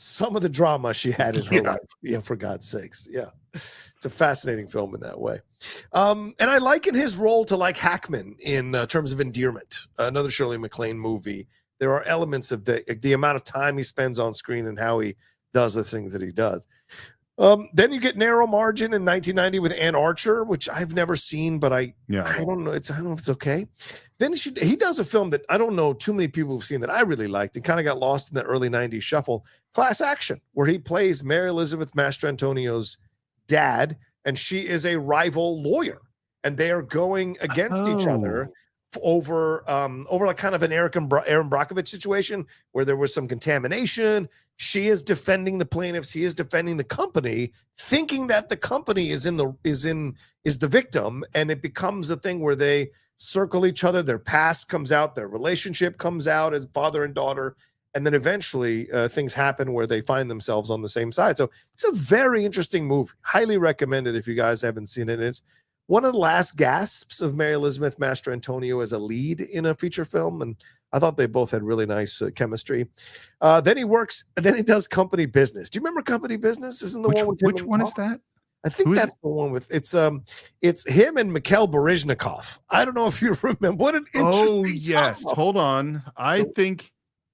some of the drama she had in her life. Yeah, for God's sakes. Yeah. It's a fascinating film in that way. And I liken his role to like Hackman in terms of endearment, another Shirley MacLaine movie. There are elements of the amount of time he spends on screen and how he does the things that he does. Then you get Narrow Margin in 1990 with Ann Archer, which I've never seen, but I don't know. I don't know if it's okay. Then he does a film that I don't know too many people have seen that I really liked and kind of got lost in the early 90s shuffle, Class Action, where he plays Mary Elizabeth Mastrantonio's dad, and she is a rival lawyer, and they are going against each other over like kind of an Aaron Brockovich situation where there was some contamination. She is defending the plaintiffs. He is defending the company, thinking that the company is the victim, and it becomes a thing where they circle each other. Their past comes out, their relationship comes out as father and daughter, and then eventually things happen where they find themselves on the same side. So it's a very interesting movie. Highly recommended if you guys haven't seen it. It's one of the last gasps of Mary Elizabeth Mastrantonio as a lead in a feature film, and I thought they both had really nice chemistry. Then he does Company Business. Do you remember Company Business? Isn't the one with which one is that? I think that's the one with it's him and Mikhail Baryshnikov. I don't know if you remember. What an interesting. Oh yes, hold on. I think.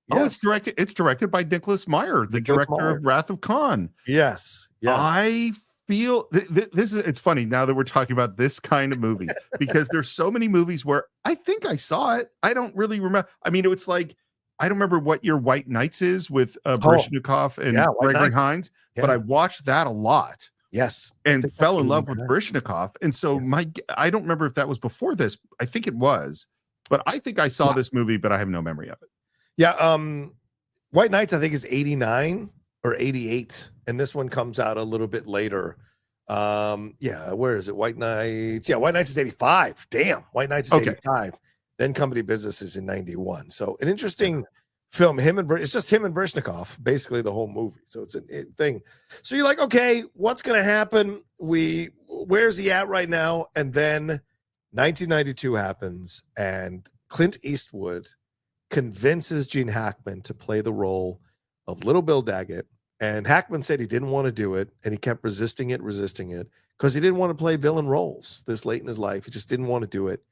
Yes. Oh, it's directed by Nicholas Meyer, the director of Wrath of Khan. Yes. I feel this is. It's funny now that we're talking about this kind of movie because there's so many movies where I think I saw it. I don't really remember. I mean, it's like I don't remember what year White Nights is with Baryshnikov and Gregory Hines, but I watched that a lot. Yes, and fell in love with Baryshnikov. And so I don't remember if that was before this. I think it was, but I think I saw this movie, but I have no memory of it. Yeah, White Nights I think is 89 or 88, and this one comes out a little bit later. Where is it? White Nights. Yeah, White Nights is 85. Damn, White Nights is 85. Then Company Business is in 91. So an interesting film. It's just him and Baryshnikov, basically the whole movie. So it's a thing. So you're like, okay, what's going to happen? Where's he at right now? And then 1992 happens, and Clint Eastwood convinces Gene Hackman to play the role of Little Bill Daggett. And Hackman said he didn't want to do it, and he kept resisting it, because he didn't want to play villain roles this late in his life. He just didn't want to do it.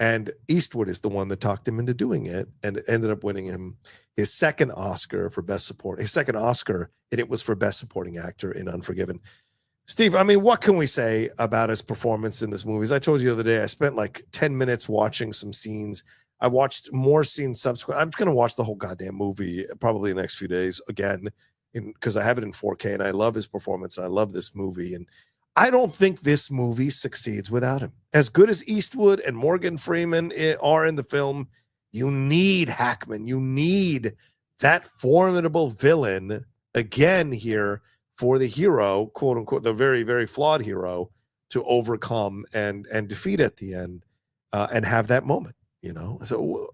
And Eastwood is the one that talked him into doing it, and it ended up winning him his second Oscar, and it was for Best Supporting Actor in Unforgiven. Steve, I mean, what can we say about his performance in this movie? As I told you the other day, I spent like 10 minutes watching some scenes. I watched more scenes subsequent. I'm going to watch the whole goddamn movie probably the next few days again, because I have it in 4K, and I love his performance, and I love this movie. And I don't think this movie succeeds without him. As good as Eastwood and Morgan Freeman are in the film, you need Hackman. You need that formidable villain again here for the hero, quote unquote, the very, very flawed hero, to overcome and defeat at the end, and have that moment. So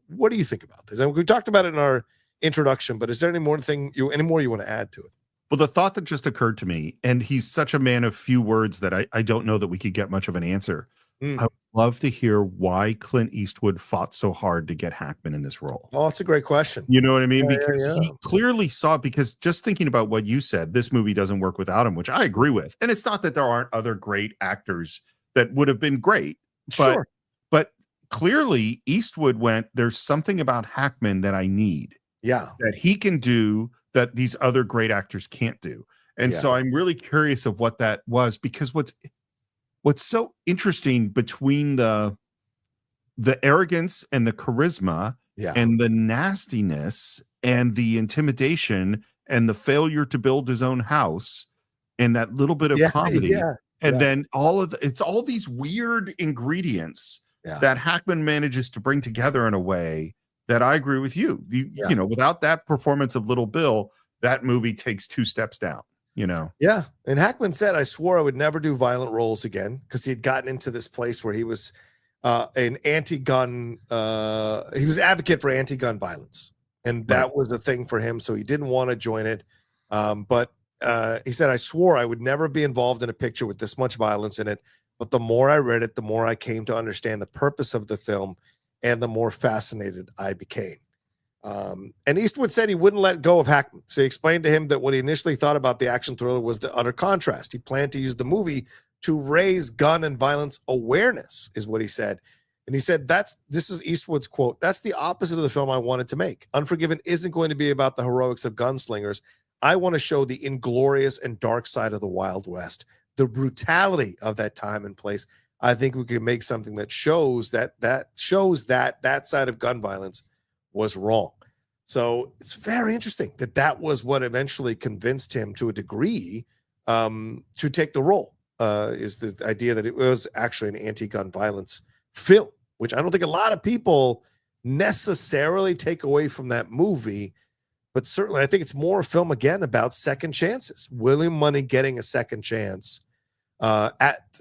what do you think about this? And we talked about it in our introduction, but is there any more you want to add to it? Well, the thought that just occurred to me, and he's such a man of few words that I don't know that we could get much of an answer. I would love to hear why Clint Eastwood fought so hard to get Hackman in this role. Oh, that's a great question. You know what I mean? Because he clearly saw, because just thinking about what you said, this movie doesn't work without him, which I agree with. And it's not that there aren't other great actors that would have been great. But clearly Eastwood went, there's something about Hackman that I need. Yeah. That he can do that these other great actors can't do. And so I'm really curious of what that was, because what's so interesting between the arrogance and the charisma and the nastiness and the intimidation and the failure to build his own house and that little bit of comedy and then it's all these weird ingredients that Hackman manages to bring together in a way that I agree with you. You know, without that performance of Little Bill, that movie takes 2 steps down, Yeah. And Hackman said, I swore I would never do violent roles again, because he had gotten into this place where he was an anti-gun, he was an advocate for anti-gun violence. And that was a thing for him. So he didn't want to join it. But he said, I swore I would never be involved in a picture with this much violence in it. But the more I read it, the more I came to understand the purpose of the film, and the more fascinated I became. And Eastwood said he wouldn't let go of Hackman. So he explained to him that what he initially thought about the action thriller was the utter contrast. He planned to use the movie to raise gun and violence awareness, is what he said. And he said, this is Eastwood's quote, "That's the opposite of the film I wanted to make. Unforgiven isn't going to be about the heroics of gunslingers. I want to show the inglorious and dark side of the Wild West, the brutality of that time and place. I think we could make something that shows that side of gun violence was wrong." So it's very interesting that was what eventually convinced him to a degree to take the role, is the idea that it was actually an anti-gun violence film, which I don't think a lot of people necessarily take away from that movie. But certainly I think it's more a film, again, about second chances. William Money getting a second chance at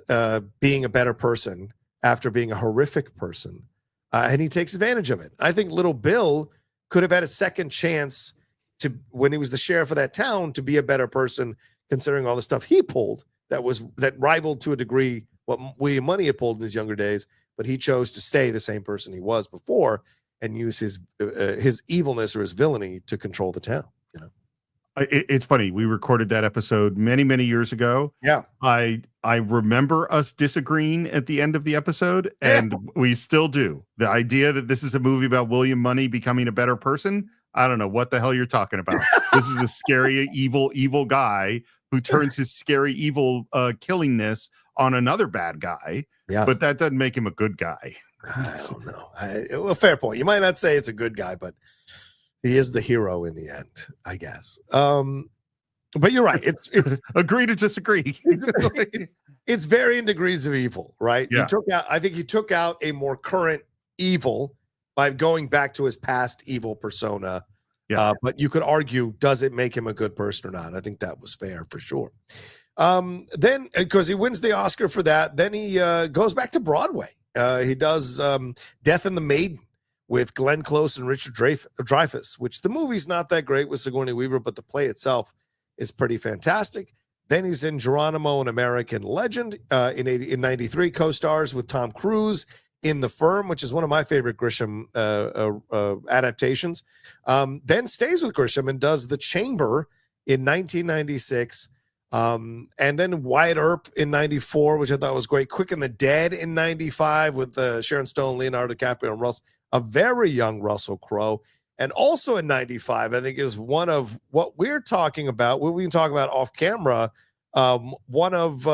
being a better person after being a horrific person. And he takes advantage of it. I think Little Bill could have had a second chance to, when he was the sheriff of that town, to be a better person, considering all the stuff he pulled that rivaled to a degree what William Money had pulled in his younger days. But he chose to stay the same person he was before and use his evilness or his villainy to control the town. You know, it's funny. We recorded that episode many, many years ago. Yeah, I remember us disagreeing at the end of the episode, and we still do. The idea that this is a movie about William Money becoming a better person, I don't know what the hell you're talking about. This is a scary, evil guy who turns his scary, evil killingness on another bad guy. Yeah, but that doesn't make him a good guy. I don't know. Well, fair point. You might not say it's a good guy, but he is the hero in the end, I guess. But you're right. It's agree to disagree. It's varying degrees of evil, right? Yeah. I think he took out a more current evil by going back to his past evil persona. Yeah. But you could argue, does it make him a good person or not? I think that was fair for sure. Then, because he wins the Oscar for that, then he goes back to Broadway. He does Death and the Maiden with Glenn Close and Richard Dreyfuss, which the movie's not that great with Sigourney Weaver, but the play itself is pretty fantastic. Then he's in Geronimo, an American Legend, in 93, co-stars with Tom Cruise in The Firm, which is one of my favorite Grisham adaptations. Then stays with Grisham and does The Chamber in 1996. And then Wyatt Earp in 94, which I thought was great. Quick and the Dead in 95 with Sharon Stone, Leonardo DiCaprio, and a very young Russell Crowe. And also in 95, I think, is one of what we're talking about, what we can talk about off camera, one of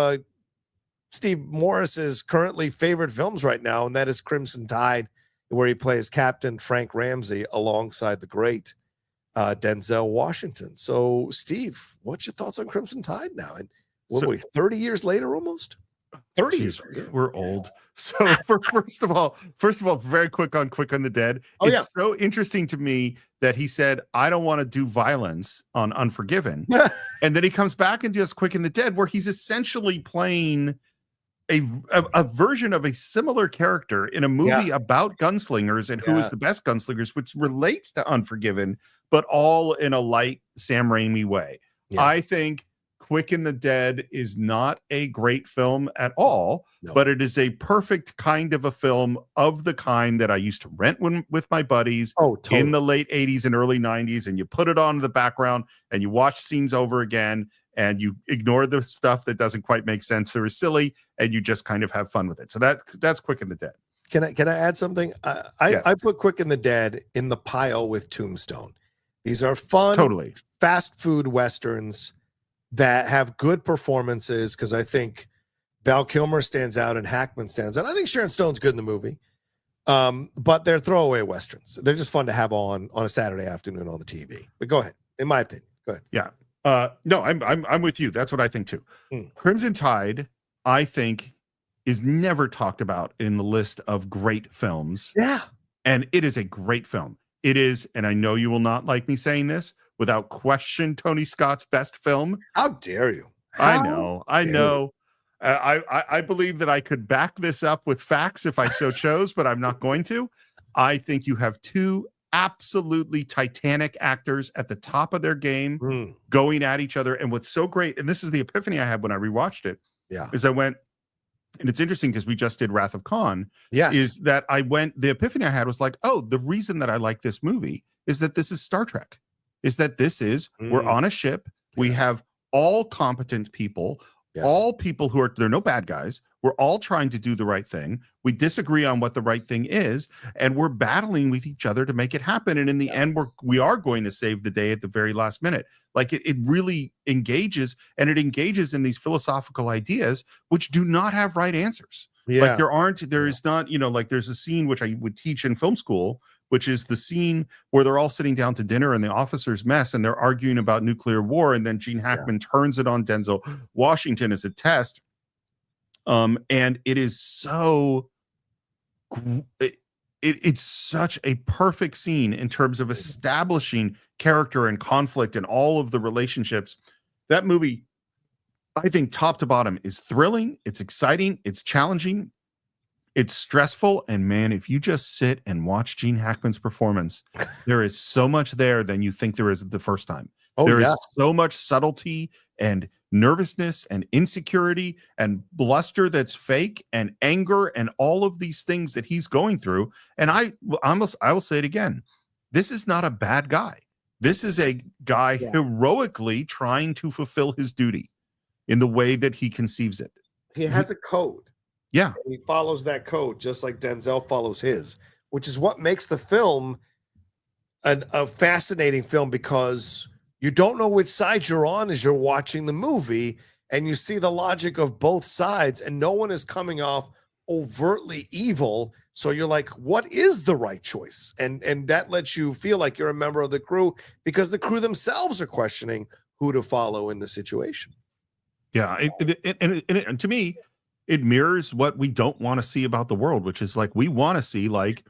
Steve Morris's currently favorite films right now, and that is Crimson Tide, where he plays Captain Frank Ramsey alongside the great Denzel Washington. So, Steve, what's your thoughts on Crimson Tide now? And what are we, 30 years later almost? 30 years. We're old. So first of all, very quick on the Dead. It's so interesting to me that he said, I don't want to do violence on Unforgiven. And then he comes back and does Quick and the Dead, where he's essentially playing a version of a similar character in a movie about gunslingers and who is the best gunslingers, which relates to Unforgiven, but all in a light Sam Raimi way. Yeah. I think Quick and the Dead is not a great film at all, but it is a perfect kind of a film of the kind that I used to rent with my buddies in the late 80s and early 90s. And you put it on in the background and you watch scenes over again and you ignore the stuff that doesn't quite make sense or is silly, and you just kind of have fun with it. So that's Quick and the Dead. Can I add something? I put Quick and the Dead in the pile with Tombstone. These are fun, fast food Westerns that have good performances, because I think Val Kilmer stands out and Hackman stands out. I think Sharon Stone's good in the movie, but they're throwaway Westerns. They're just fun to have on a Saturday afternoon on the TV. But go ahead. In my opinion, go ahead. Yeah. No, I'm with you. That's what I think too. Crimson Tide, I think, is never talked about in the list of great films. Yeah. And it is a great film. It is, and I know you will not like me saying this, without question, Tony Scott's best film. How dare you? I know. I believe that I could back this up with facts if I so chose, but I'm not going to. I think you have two absolutely titanic actors at the top of their game going at each other. And what's so great, and this is the epiphany I had when I rewatched it, is I went, and it's interesting because we just did Wrath of Khan, is that the epiphany I had was like, oh, the reason that I like this movie is that this is Star Trek. Is that this is, we're on a ship, we have all competent people, all people who they're no bad guys, we're all trying to do the right thing, we disagree on what the right thing is, and we're battling with each other to make it happen, and in the end, we are going to save the day at the very last minute. Like, it really engages, and it engages in these philosophical ideas, which do not have right answers. Like, there is not, like, there's a scene which I would teach in film school, which is the scene where they're all sitting down to dinner and the officers mess and they're arguing about nuclear war. And then Gene Hackman turns it on Denzel Washington as a test. And it is so, it's such a perfect scene in terms of establishing character and conflict and all of the relationships. That movie, I think, top to bottom, is thrilling. It's exciting. It's challenging. It's stressful, and man, if you just sit and watch Gene Hackman's performance, there is so much there than you think there is the first time. Oh, There yeah. is so much subtlety and nervousness and insecurity and bluster that's fake and anger and all of these things that he's going through. And I will say it again. This is not a bad guy. This is a guy heroically trying to fulfill his duty in the way that he conceives it. He has a code. Yeah. And he follows that code just like Denzel follows his, which is what makes the film a fascinating film, because you don't know which side you're on as you're watching the movie, and you see the logic of both sides, and no one is coming off overtly evil. So you're like, what is the right choice? And that lets you feel like you're a member of the crew, because the crew themselves are questioning who to follow in the situation. Yeah. And to me, it mirrors what we don't want to see about the world, which is like, we want to see like,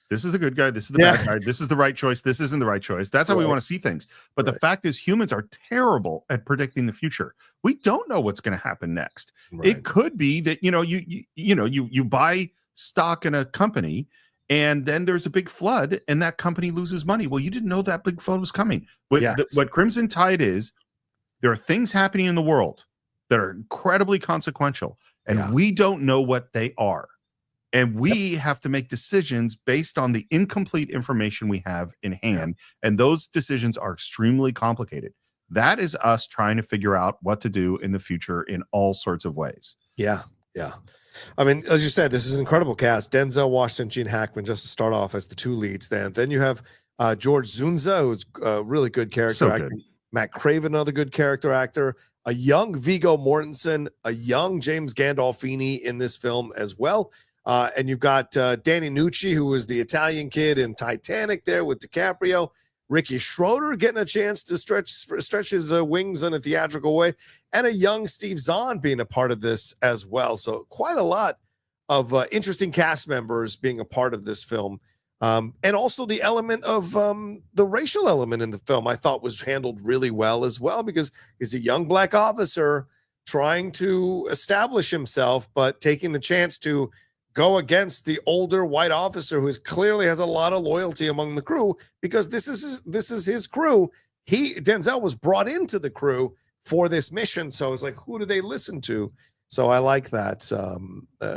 this is the good guy, this is the bad guy, this is the right choice, this isn't the right choice. That's how we want to see things. But the fact is, humans are terrible at predicting the future. We don't know what's going to happen next. It could be that you buy stock in a company, and then there's a big flood, and that company loses money. Well, you didn't know that big flood was coming. What Crimson Tide is, there are things happening in the world that are incredibly consequential, and we don't know what they are. And we have to make decisions based on the incomplete information we have in hand. And those decisions are extremely complicated. That is us trying to figure out what to do in the future in all sorts of ways. Yeah. Yeah. I mean, as you said, this is an incredible cast. Denzel Washington, Gene Hackman, just to start off as the two leads. Then you have George Zunza, who's a really good character actor. Matt Craven, another good character actor. A young Viggo Mortensen, a young James Gandolfini in this film as well. And you've got Danny Nucci, who was the Italian kid in Titanic there with DiCaprio. Ricky Schroeder getting a chance to stretch his wings in a theatrical way. And a young Steve Zahn being a part of this as well. So quite a lot of interesting cast members being a part of this film. And also the element of the racial element in the film, I thought was handled really well as well, because he's a young black officer trying to establish himself, but taking the chance to go against the older white officer who clearly has a lot of loyalty among the crew, because this is his crew. Denzel was brought into the crew for this mission. So it's like, who do they listen to? So I like that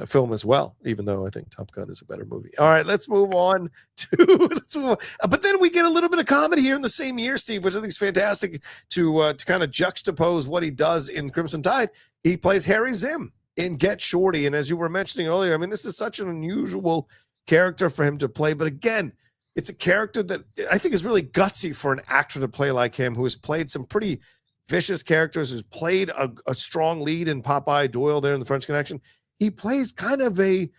film as well, even though I think Top Gun is a better movie. All right, let's move on. But then we get a little bit of comedy here in the same year, Steve, which I think is fantastic to kind of juxtapose what he does in Crimson Tide. He plays Harry Zim in Get Shorty. And as you were mentioning earlier, I mean, this is such an unusual character for him to play. But again, it's a character that I think is really gutsy for an actor to play like him, who has played some pretty vicious characters, who's played a strong lead in Popeye Doyle there in The French Connection. He plays kind of a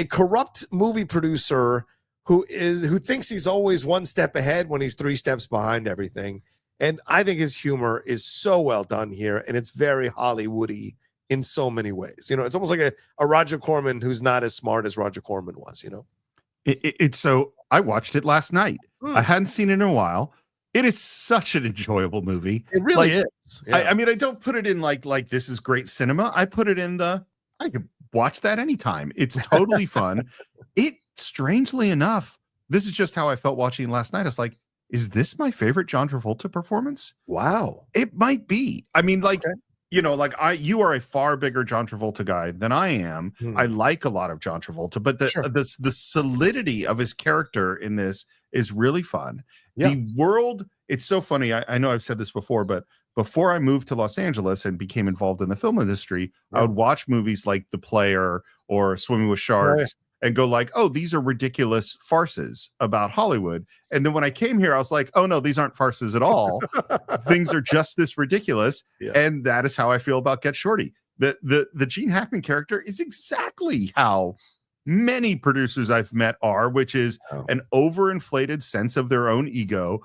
corrupt movie producer who thinks he's always one step ahead when he's three steps behind everything. And I think his humor is so well done here, and it's very Hollywoody in so many ways. You know, it's almost like a Roger Corman who's not as smart as Roger Corman was, you know? It's so I watched it last night. I hadn't seen it in a while. It is such an enjoyable movie. It really is. Yeah. I mean, I don't put it in like this is great cinema. I put it in I could watch that anytime. It's totally fun. It, strangely enough, this is just how I felt watching last night. It's like, is this my favorite John Travolta performance? Wow. It might be. I mean, like, you are a far bigger John Travolta guy than I am. I like a lot of John Travolta, but the solidity of his character in this is really fun. Yeah. The world, it's so funny. I know I've said this before, but before I moved to Los Angeles and became involved in the film industry, I would watch movies like The Player or Swimming with Sharks and go like, oh, these are ridiculous farces about Hollywood. And then when I came here, I was like, oh no, these aren't farces at all. Things are just this ridiculous. Yeah. And that is how I feel about Get Shorty. The Gene Hackman character is exactly how many producers I've met are, which is an overinflated sense of their own ego,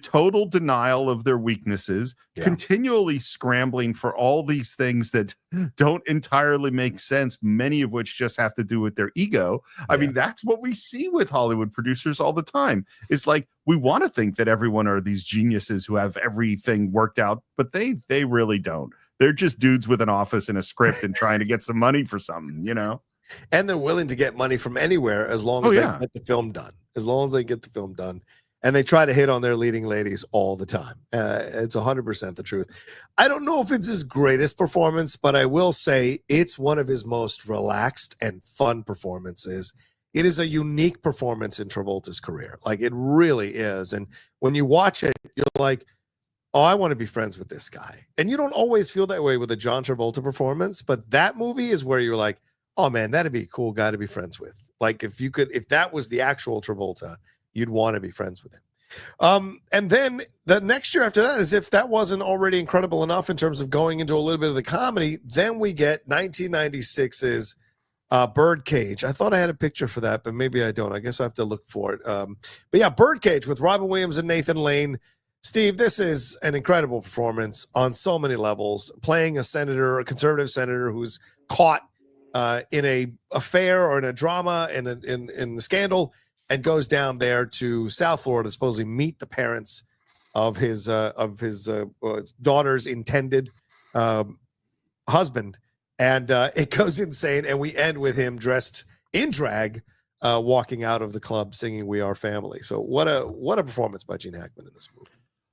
total denial of their weaknesses, continually scrambling for all these things that don't entirely make sense, many of which just have to do with their ego. I mean, that's what we see with Hollywood producers all the time. It's like, we want to think that everyone are these geniuses who have everything worked out, but they really don't. They're just dudes with an office and a script and trying to get some money for something, you know? And they're willing to get money from anywhere as long as they get the film done. As long as they get the film done. And they try to hit on their leading ladies all the time. It's 100% the truth. I don't know if it's his greatest performance, but I will say it's one of his most relaxed and fun performances. It is a unique performance in Travolta's career. Like, it really is. And when you watch it, you're like, oh, I want to be friends with this guy. And you don't always feel that way with a John Travolta performance, but that movie is where you're like, oh man, that'd be a cool guy to be friends with. Like, if that was the actual Travolta, you'd want to be friends with him. And then the next year after that, as if that wasn't already incredible enough in terms of going into a little bit of the comedy, then we get 1996's Birdcage. I thought I had a picture for that, but maybe I don't. I guess I have to look for it. But yeah, Birdcage with Robin Williams and Nathan Lane. Steve, this is an incredible performance on so many levels. Playing a senator, a conservative senator who's caught in a affair or in a drama in the scandal, and goes down there to South Florida to supposedly meet the parents of his daughter's intended husband. And it goes insane. And we end with him dressed in drag, walking out of the club singing "We Are Family." So what a performance by Gene Hackman in this movie.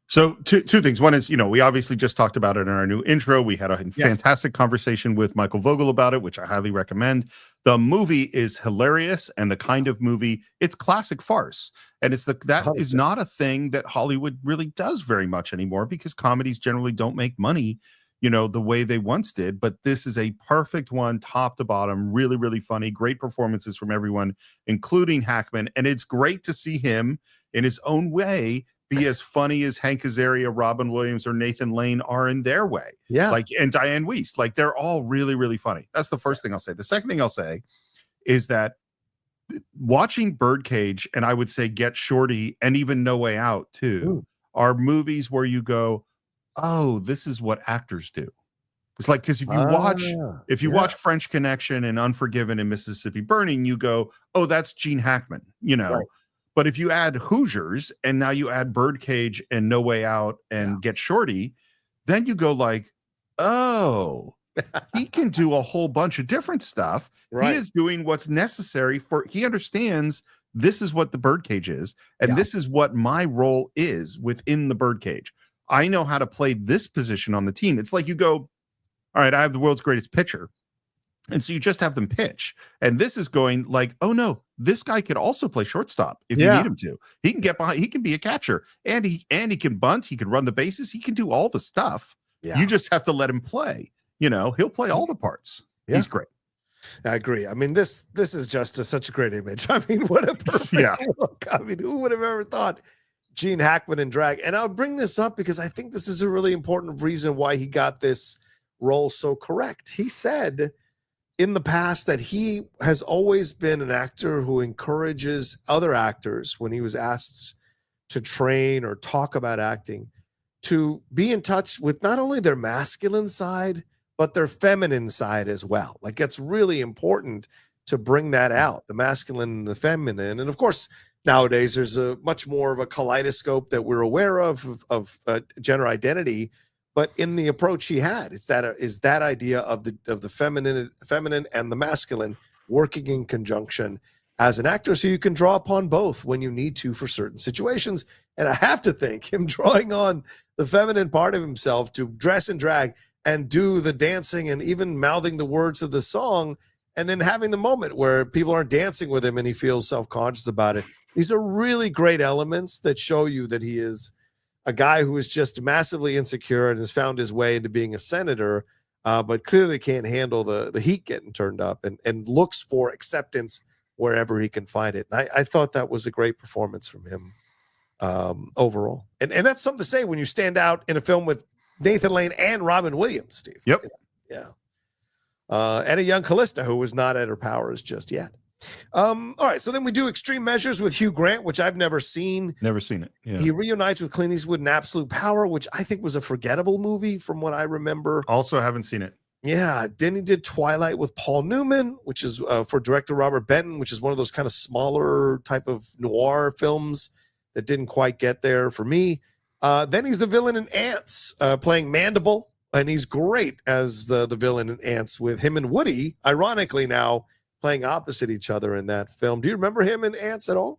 So two things. One is, we obviously just talked about it in our new intro. We had a fantastic conversation with Michael Vogel about it, which I highly recommend. The movie is hilarious, and the kind of movie, it's classic farce. And that 100%. Is not a thing that Hollywood really does very much anymore, because comedies generally don't make money, the way they once did. But this is a perfect one, top to bottom, really, really funny, great performances from everyone, including Hackman. And it's great to see him in his own way be as funny as Hank Azaria, Robin Williams, or Nathan Lane are in their way. Yeah. And Diane Wiest. Like, they're all really, really funny. That's the first thing I'll say. The second thing I'll say is that watching Birdcage, and I would say Get Shorty, and even No Way Out too, are movies where you go, oh, this is what actors do. It's like, because if you watch French Connection and Unforgiven and Mississippi Burning, you go, oh, that's Gene Hackman, Right. But if you add Hoosiers, and now you add Birdcage and No Way Out and Get Shorty, then you go like, oh, he can do a whole bunch of different stuff. Right. He is doing what's necessary he understands this is what the Birdcage is, and this is what my role is within the Birdcage. I know how to play this position on the team. It's like you go, all right, I have the world's greatest pitcher. And so you just have them pitch. And this is going like, oh no, this guy could also play shortstop if you need him to. He can get behind, he can be a catcher, and he can bunt, he can run the bases, he can do all the stuff. Yeah. You just have to let him play. He'll play all the parts. Yeah. He's great. I agree. I mean, this is just such a great image. I mean, what a perfect look. I mean, who would have ever thought Gene Hackman in drag? And I'll bring this up because I think this is a really important reason why he got this role so correct. He said in the past that he has always been an actor who encourages other actors, when he was asked to train or talk about acting, to be in touch with not only their masculine side, but their feminine side as well. Like, it's really important to bring that out, the masculine and the feminine. And of course, nowadays there's a much more of a kaleidoscope that we're aware of gender identity. But in the approach he had, is that idea of the feminine and the masculine working in conjunction as an actor, so you can draw upon both when you need to for certain situations. And I have to think him drawing on the feminine part of himself to dress and drag and do the dancing and even mouthing the words of the song, and then having the moment where people aren't dancing with him and he feels self-conscious about it. These are really great elements that show you that he is a guy who is just massively insecure and has found his way into being a senator, but clearly can't handle the heat getting turned up, and looks for acceptance wherever he can find it. And I thought that was a great performance from him overall. And that's something to say when you stand out in a film with Nathan Lane and Robin Williams, Steve. Yep. Yeah. And a young Callista who was not at her powers just yet. All right, so then we do Extreme Measures with Hugh Grant, which I've never seen. Never seen it. Yeah. He reunites with Clint Eastwood in Absolute Power, which I think was a forgettable movie from what I remember. Also haven't seen it. Yeah. Then he did Twilight with Paul Newman, which is for director Robert Benton, which is one of those kind of smaller type of noir films that didn't quite get there for me. Then he's the villain in Ants, playing Mandible, and he's great as the villain in Ants with him and Woody, ironically now playing opposite each other in that film. Do you remember him in Ants at all?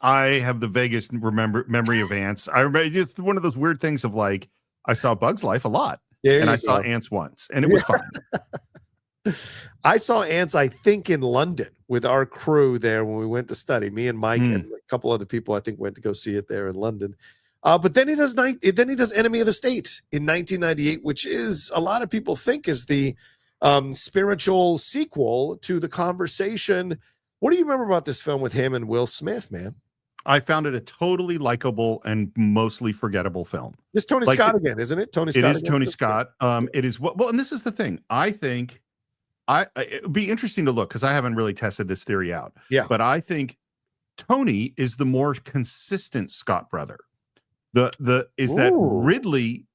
I have the vaguest memory of Ants. I remember it's one of those weird things of like I saw Bug's Life a lot, and I saw Ants once, and it was fine. I saw Ants, I think, in London with our crew there when we went to study. Me and Mike and a couple other people, I think, went to go see it there in London. But then he does Enemy of the State in 1998, which is a lot of people think is the spiritual sequel to The Conversation. What do you remember about this film with him and Will Smith, man? I found it a totally likable and mostly forgettable film. It's Tony Scott again, isn't it? Tony Scott. It is Tony Scott. It is well, and this is the thing. I think it would be interesting to look because I haven't really tested this theory out. Yeah, but I think Tony is the more consistent Scott brother. That Ridley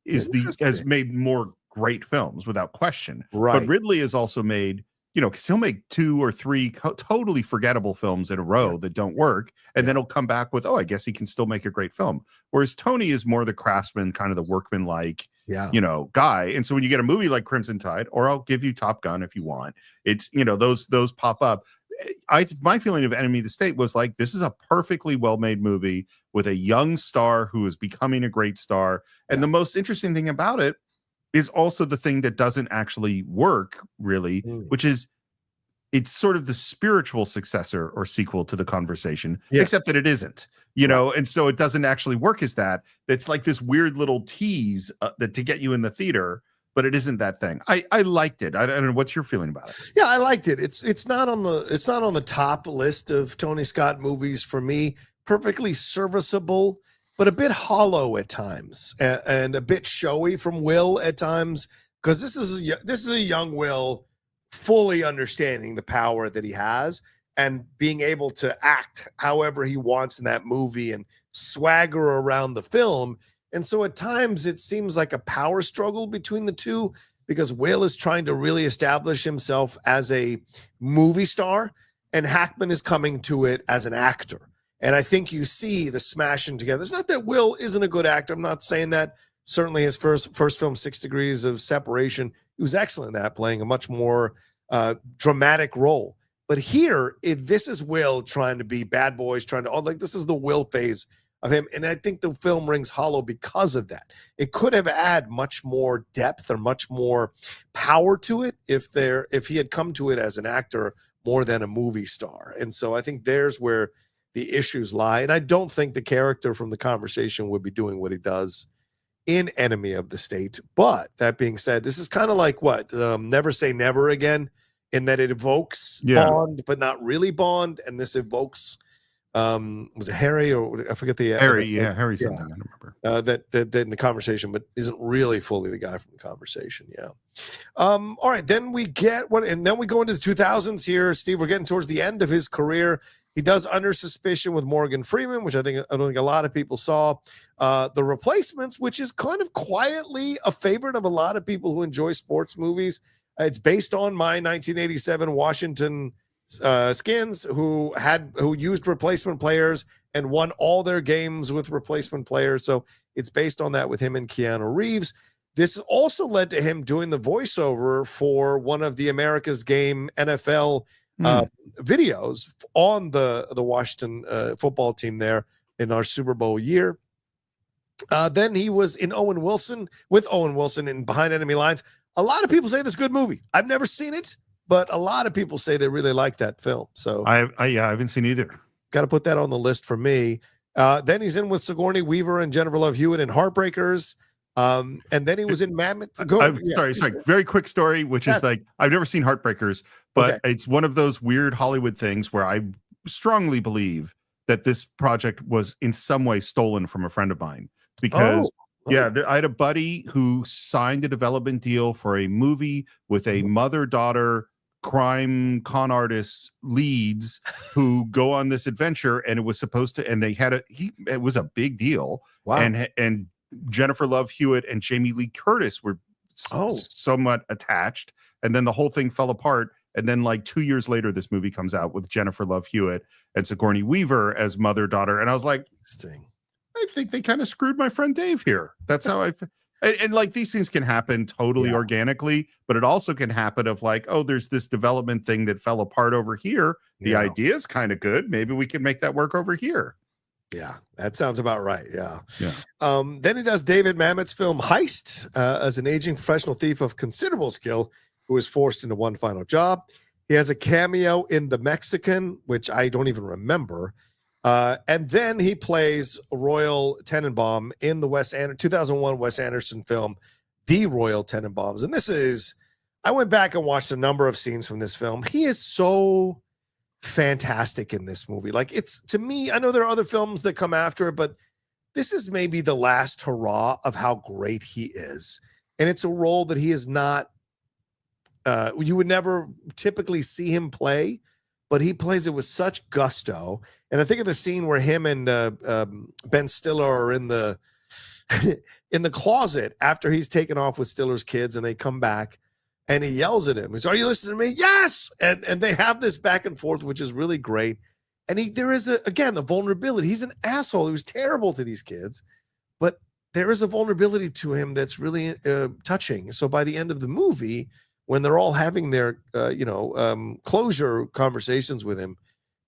has made more great films without question. Right. But Ridley has also made, because he'll make 2 or 3 totally forgettable films in a row that don't work, and then he'll come back with, I guess he can still make a great film. Whereas Tony is more the craftsman, kind of the workman-like, guy. And so when you get a movie like Crimson Tide, or I'll give you Top Gun if you want, it's those pop up. My feeling of Enemy of the State was like, this is a perfectly well-made movie with a young star who is becoming a great star. And the most interesting thing about it is also the thing that doesn't actually work really, which is it's sort of the spiritual successor or sequel to The Conversation, except that it isn't, and so it doesn't actually work as that. It's like this weird little tease that to get you in the theater, but it isn't that thing. I liked it. I don't know. What's your feeling about it? Yeah, I liked it. It's not on the top list of Tony Scott movies for me. Perfectly serviceable, but a bit hollow at times, and a bit showy from Will at times, because this is a young Will fully understanding the power that he has and being able to act however he wants in that movie and swagger around the film. And so at times it seems like a power struggle between the two, because Will is trying to really establish himself as a movie star and Hackman is coming to it as an actor. And I think you see the smashing together. It's not that Will isn't a good actor. I'm not saying that. Certainly his first film, 6 Degrees of Separation, he was excellent in that, playing a much more dramatic role. But here, this is Will trying to be Bad Boys, this is the Will phase of him. And I think the film rings hollow because of that. It could have added much more depth or much more power to it if he had come to it as an actor more than a movie star. And so I think there's where the issues lie. And I don't think the character from The Conversation would be doing what he does in Enemy of the State. But that being said, this is kind of like Never Say Never Again, in that it evokes Bond, but not really Bond. And this evokes, was it Harry, or I forget the Harry? Harry something. I don't remember. That in The Conversation, but isn't really fully the guy from The Conversation. All right, then we get and then we go into the 2000s here. Steve, we're getting towards the end of his career. He does Under Suspicion with Morgan Freeman, which I don't think a lot of people saw. The Replacements, which is kind of quietly a favorite of a lot of people who enjoy sports movies. It's based on my 1987 Washington Skins, who used replacement players and won all their games with replacement players. So it's based on that with him and Keanu Reeves. This also led to him doing the voiceover for one of the America's Game NFL videos on the Washington football team there in our Super Bowl year. Then he was in Owen Wilson in Behind Enemy Lines. A lot of people say this is a good movie. I've never seen it, but a lot of people say they really like that film. So I haven't seen either. Got to put that on the list for me. Then he's in with Sigourney Weaver and Jennifer Love Hewitt in Heartbreakers. And then he was in Mammoth. Sorry. Very quick story, which is like, I've never seen Heartbreakers, but it's one of those weird Hollywood things where I strongly believe that this project was in some way stolen from a friend of mine, because I had a buddy who signed a development deal for a movie with a mother-daughter crime con artist leads who go on this adventure, and it was supposed to, and they had it was a big deal. Wow. And Jennifer Love Hewitt and Jamie Lee Curtis were somewhat attached, and then the whole thing fell apart. And then like 2 years later, this movie comes out with Jennifer Love Hewitt and Sigourney Weaver as mother-daughter. And I was like, interesting. I think they kind of screwed my friend Dave here. That's how And like these things can happen totally organically, but it also can happen of like, oh, there's this development thing that fell apart over here. The idea is kind of good. Maybe we can make that work over here. Yeah, that sounds about right. Yeah. Yeah. Then he does David Mamet's film Heist as an aging professional thief of considerable skill who is forced into one final job. He has a cameo in The Mexican, which I don't even remember. And then he plays Royal Tenenbaum in the 2001 Wes Anderson film, The Royal Tenenbaums. And I went back and watched a number of scenes from this film. He is so fantastic in this movie. Like, it's, to me, I know there are other films that come after it, but this is maybe the last hurrah of how great he is. And it's a role that he is not, you would never typically see him play, but he plays it with such gusto. And I think of the scene where him and Ben Stiller are in the in the closet after he's taken off with Stiller's kids, and they come back and he yells at him. He's, "Are you listening to me?" "Yes." And they have this back and forth, which is really great. And there is again, the vulnerability. He's an asshole. He was terrible to these kids, but there is a vulnerability to him that's really touching. So by the end of the movie, when they're all having their, closure conversations with him,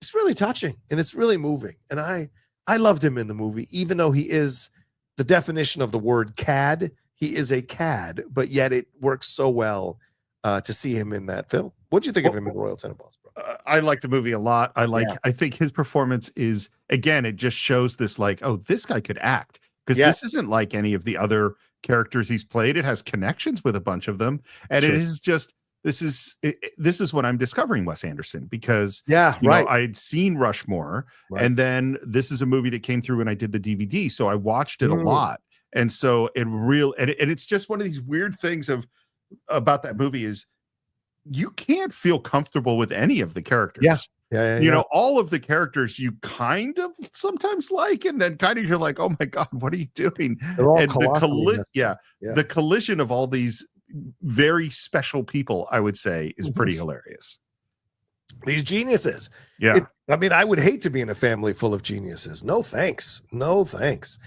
it's really touching and it's really moving. And I loved him in the movie, even though he is the definition of the word cad. He is a cad, but yet it works so well to see him in that film. What'd you think of him in Royal Tenenbaums, bro? I like the movie a lot. I think his performance is, again, it just shows this like, oh, this guy could act, because this isn't like any of the other characters he's played. It has connections with a bunch of them, and it is just this is when I'm discovering Wes Anderson, because I'd seen Rushmore, and then this is a movie that came through when I did the DVD, so I watched it a lot, and so it's just one of these weird things about that movie is you can't feel comfortable with any of the characters. You know, all of the characters you kind of sometimes like, and then kind of you're like, oh my God, what are you doing? They're all and the collision of all these very special people, I would say, is pretty hilarious. These geniuses. Yeah. I would hate to be in a family full of geniuses. No thanks. No thanks.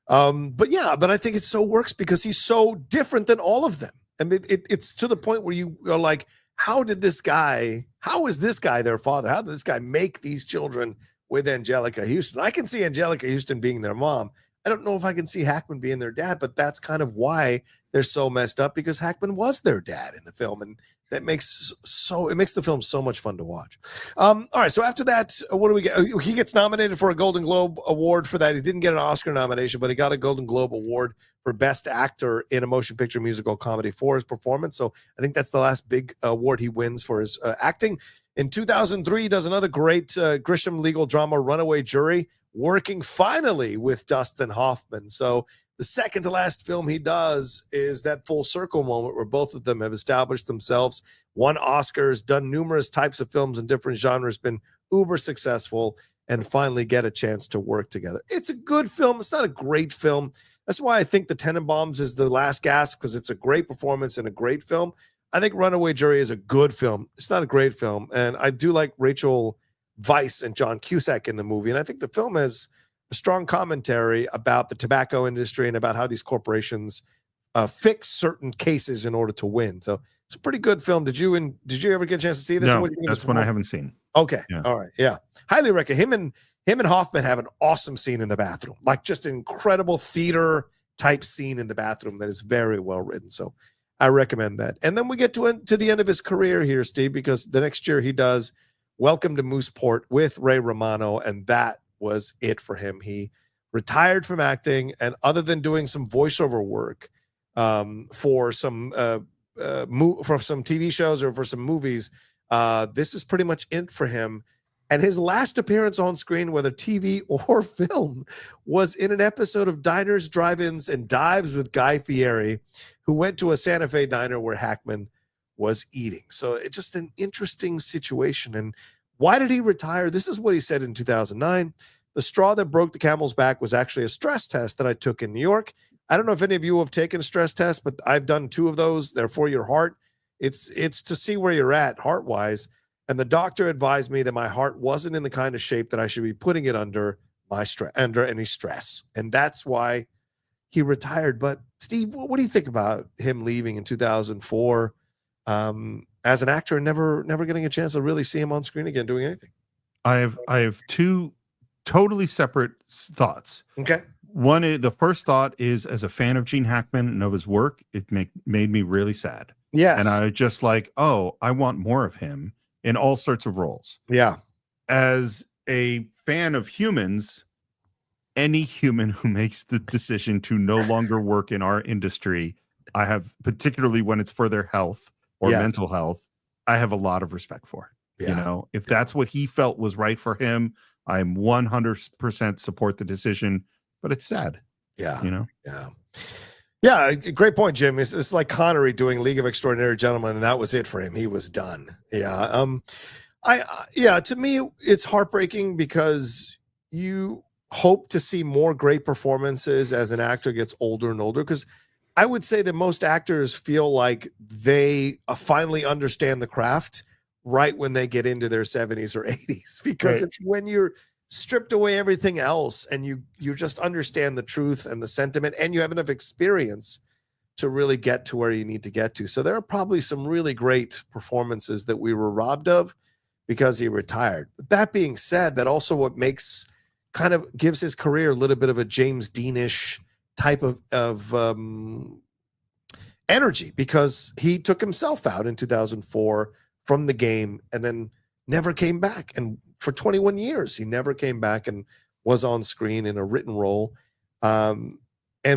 But I think it so works because he's so different than all of them. I mean, it's to the point where you are like, how is this guy their father? How did this guy make these children with Angelica Houston? I can see Angelica Houston being their mom. I don't know if I can see Hackman being their dad, but that's kind of why they're so messed up, because Hackman was their dad in the film, and that makes the film so much fun to watch. All right, so after that, what do we get? He gets nominated for a Golden Globe Award for that. He didn't get an Oscar nomination, but he got a Golden Globe Award for Best Actor in a Motion Picture Musical Comedy for his performance. So I think that's the last big award he wins for his acting. In 2003, he does another great Grisham legal drama, Runaway Jury, working finally with Dustin Hoffman. So the second to last film he does is that full circle moment where both of them have established themselves, won Oscars, done numerous types of films in different genres, been uber successful, and finally get a chance to work together. It's a good film. It's not a great film. That's why I think The Tenenbaums is the last gasp, because it's a great performance and a great film. I think Runaway Jury is a good film. It's not a great film. And I do like Rachel Weisz and John Cusack in the movie. And I think the film has a strong commentary about the tobacco industry and about how these corporations fix certain cases in order to win. So it's a pretty good film. Did you ever get a chance to see this? No, that's one I haven't seen. Okay. Yeah. All right. Yeah. Highly recommend. Him and Hoffman have an awesome scene in the bathroom, like just an incredible theater type scene in the bathroom that is very well written. So I recommend that. And then we get to the end of his career here, Steve, because the next year he does Welcome to Mooseport with Ray Romano, and that was it for him. He retired from acting, and other than doing some voiceover work for some TV shows or for some movies, this is pretty much it for him. And his last appearance on screen, whether TV or film, was in an episode of Diners, Drive-Ins, and Dives with Guy Fieri, who went to a Santa Fe diner where Hackman was eating. So it's just an interesting situation. And why did he retire? This is what he said in 2009. The straw that broke the camel's back was actually a stress test that I took in New York. I don't know if any of you have taken a stress test, but I've done 2 of those. They're for your heart. It's to see where you're at heart-wise. And the doctor advised me that my heart wasn't in the kind of shape that I should be putting it under any stress. And that's why he retired. But Steve, what do you think about him leaving in 2004 as an actor and never getting a chance to really see him on screen again doing anything? I have two totally separate thoughts. Okay. One is, the first thought is, as a fan of Gene Hackman and of his work, it made me really sad. Yes. And I just like, oh, I want more of him in all sorts of roles. Yeah. As a fan of humans, any human who makes the decision to no longer work in our industry, I have, particularly when it's for their health or mental health, I have a lot of respect for. Yeah. You know, if that's what he felt was right for him, I'm 100% support the decision, but it's sad. Yeah. You know? Yeah. Yeah. Great point, Jim. It's like Connery doing League of Extraordinary Gentlemen, and that was it for him. He was done. Yeah. To me, it's heartbreaking because you hope to see more great performances as an actor gets older and older. Because I would say that most actors feel like they finally understand the craft right when they get into their 70s or 80s, because it's when you're stripped away everything else and you just understand the truth and the sentiment, and you have enough experience to really get to where you need to get to. So there are probably some really great performances that we were robbed of because he retired. But that being said, that also what makes kind of gives his career a little bit of a James Dean-ish type of energy, because he took himself out in 2004 from the game and then never came back. And for 21 years, he never came back and was on screen in a written role. And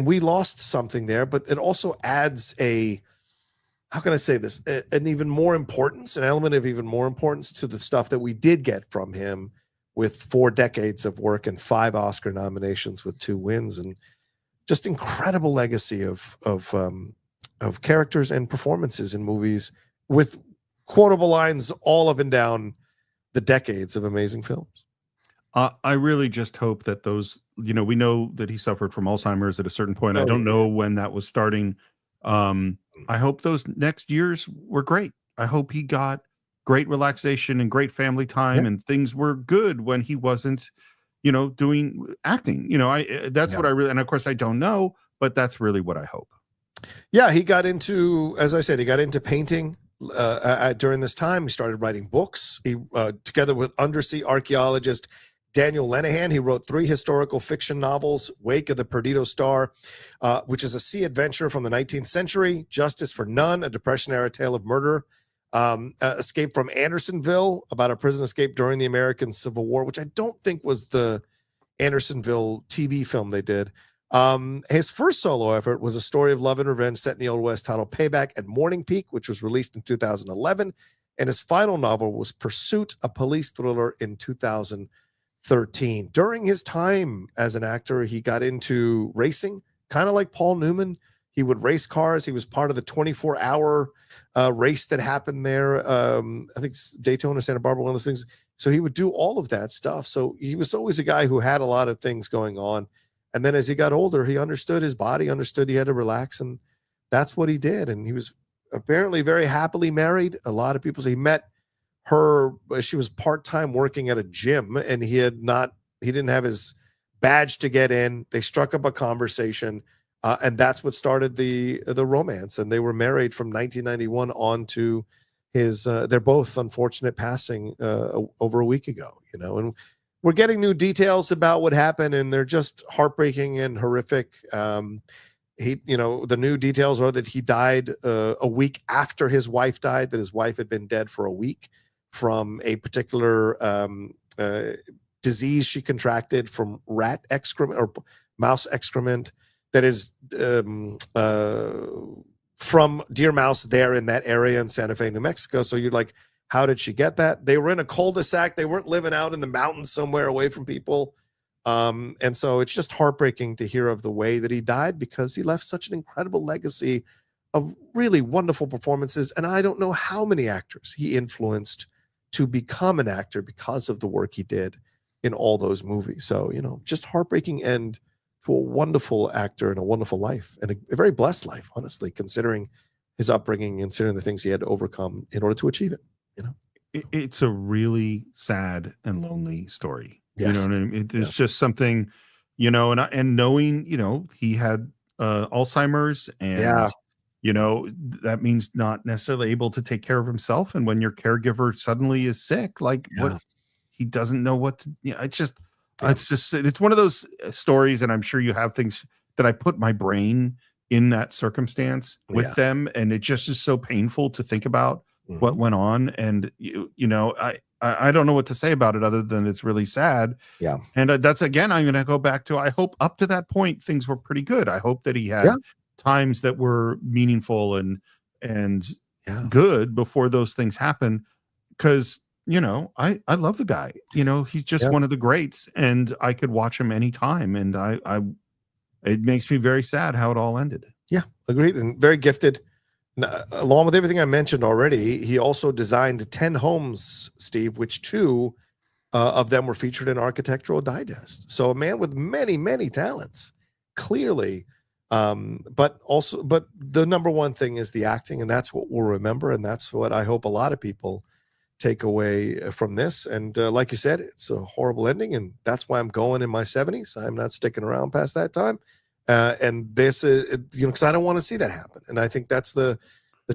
we lost something there, but it also adds how can I say this? An even more importance, an element of even more importance to the stuff that we did get from him, with 4 decades of work and 5 Oscar nominations with 2 wins, and just incredible legacy of characters and performances in movies with quotable lines all up and down the decades of amazing films. I really just hope that those, we know that he suffered from Alzheimer's at a certain point. I don't know when that was starting. I hope those next years were great. I hope he got great relaxation and great family time, and things were good when he wasn't, doing acting. That's what I really, and of course I don't know, but that's really what I hope. Yeah, he got into, as I said, he got into painting during this time. He started writing books. He, together with undersea archaeologist Daniel Lenihan, he wrote 3 historical fiction novels: Wake of the Perdido Star, which is a sea adventure from the 19th century; Justice for None, a Depression-era tale of murder; Escape from Andersonville, about a prison escape during the American Civil War, which I don't think was the Andersonville TV film they did. His first solo effort was a story of love and revenge set in the Old West titled Payback and Morning Peak, which was released in 2011. And his final novel was Pursuit, a police thriller, in 2013. During his time as an actor, he got into racing, kind of like Paul Newman. He would race cars. He was part of the 24-hour race that happened there. I think Daytona, Santa Barbara, one of those things. So he would do all of that stuff. So he was always a guy who had a lot of things going on. And then as he got older, he understood his body, understood he had to relax, and that's what he did. And he was apparently very happily married. A lot of people say he met her, she was part-time working at a gym, and he didn't have his badge to get in. They struck up a conversation, and that's what started the romance. And they were married from 1991 on to his, they're both unfortunate passing over a week ago, and we're getting new details about what happened, and they're just heartbreaking and horrific. The new details are that he died a week after his wife died, that his wife had been dead for a week from a particular disease she contracted from rat excrement or mouse excrement that is from deer mouse there in that area in Santa Fe, New Mexico. So you're like, how did she get that? They were in a cul-de-sac. They weren't living out in the mountains somewhere away from people. And so it's just heartbreaking to hear of the way that he died, because he left such an incredible legacy of really wonderful performances. And I don't know how many actors he influenced to become an actor because of the work he did in all those movies. So, just heartbreaking end to a wonderful actor and a wonderful life, and a very blessed life, honestly, considering his upbringing, considering the things he had to overcome in order to achieve it. It's a really sad and lonely story. Yes. You know what I mean? It's just something, and knowing, he had Alzheimer's, and that means not necessarily able to take care of himself. And when your caregiver suddenly is sick, like what, he doesn't know what to, it's one of those stories. And I'm sure you have things that I put my brain in that circumstance with them. And it just is so painful to think about what went on. And I don't know what to say about it other than it's really sad. Yeah. And that's, again, I'm going to go back to, I hope up to that point, things were pretty good. I hope that he had times that were meaningful and good before those things happen. Cause I love the guy, he's just one of the greats, and I could watch him anytime. And it makes me very sad how it all ended. Yeah. Agreed. And very gifted. Along with everything I mentioned already, he also designed 10 homes, Steve, which 2 of them were featured in Architectural Digest. So a man with many, many talents, clearly. But the number one thing is the acting, and that's what we'll remember. And that's what I hope a lot of people take away from this. And like you said, it's a horrible ending, and that's why I'm going in my 70s. I'm not sticking around past that time. And this is, because I don't want to see that happen. And I think that's the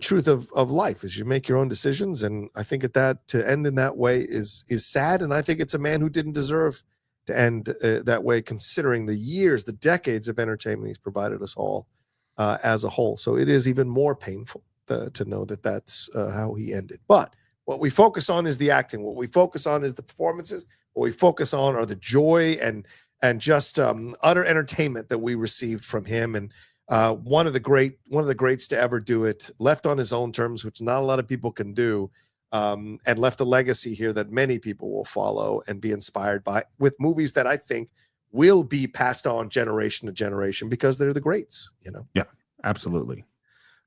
truth of life, is you make your own decisions. And I think that to end in that way is sad. And I think it's a man who didn't deserve to end that way, considering the years, the decades of entertainment he's provided us all as a whole. So it is even more painful to know that that's how he ended. But what we focus on is the acting. What we focus on is the performances. What we focus on are the joy and just utter entertainment that we received from him. And one of the greats to ever do it, left on his own terms, which not a lot of people can do, and left a legacy here that many people will follow and be inspired by, with movies that I think will be passed on generation to generation because they're the greats. Yeah, absolutely.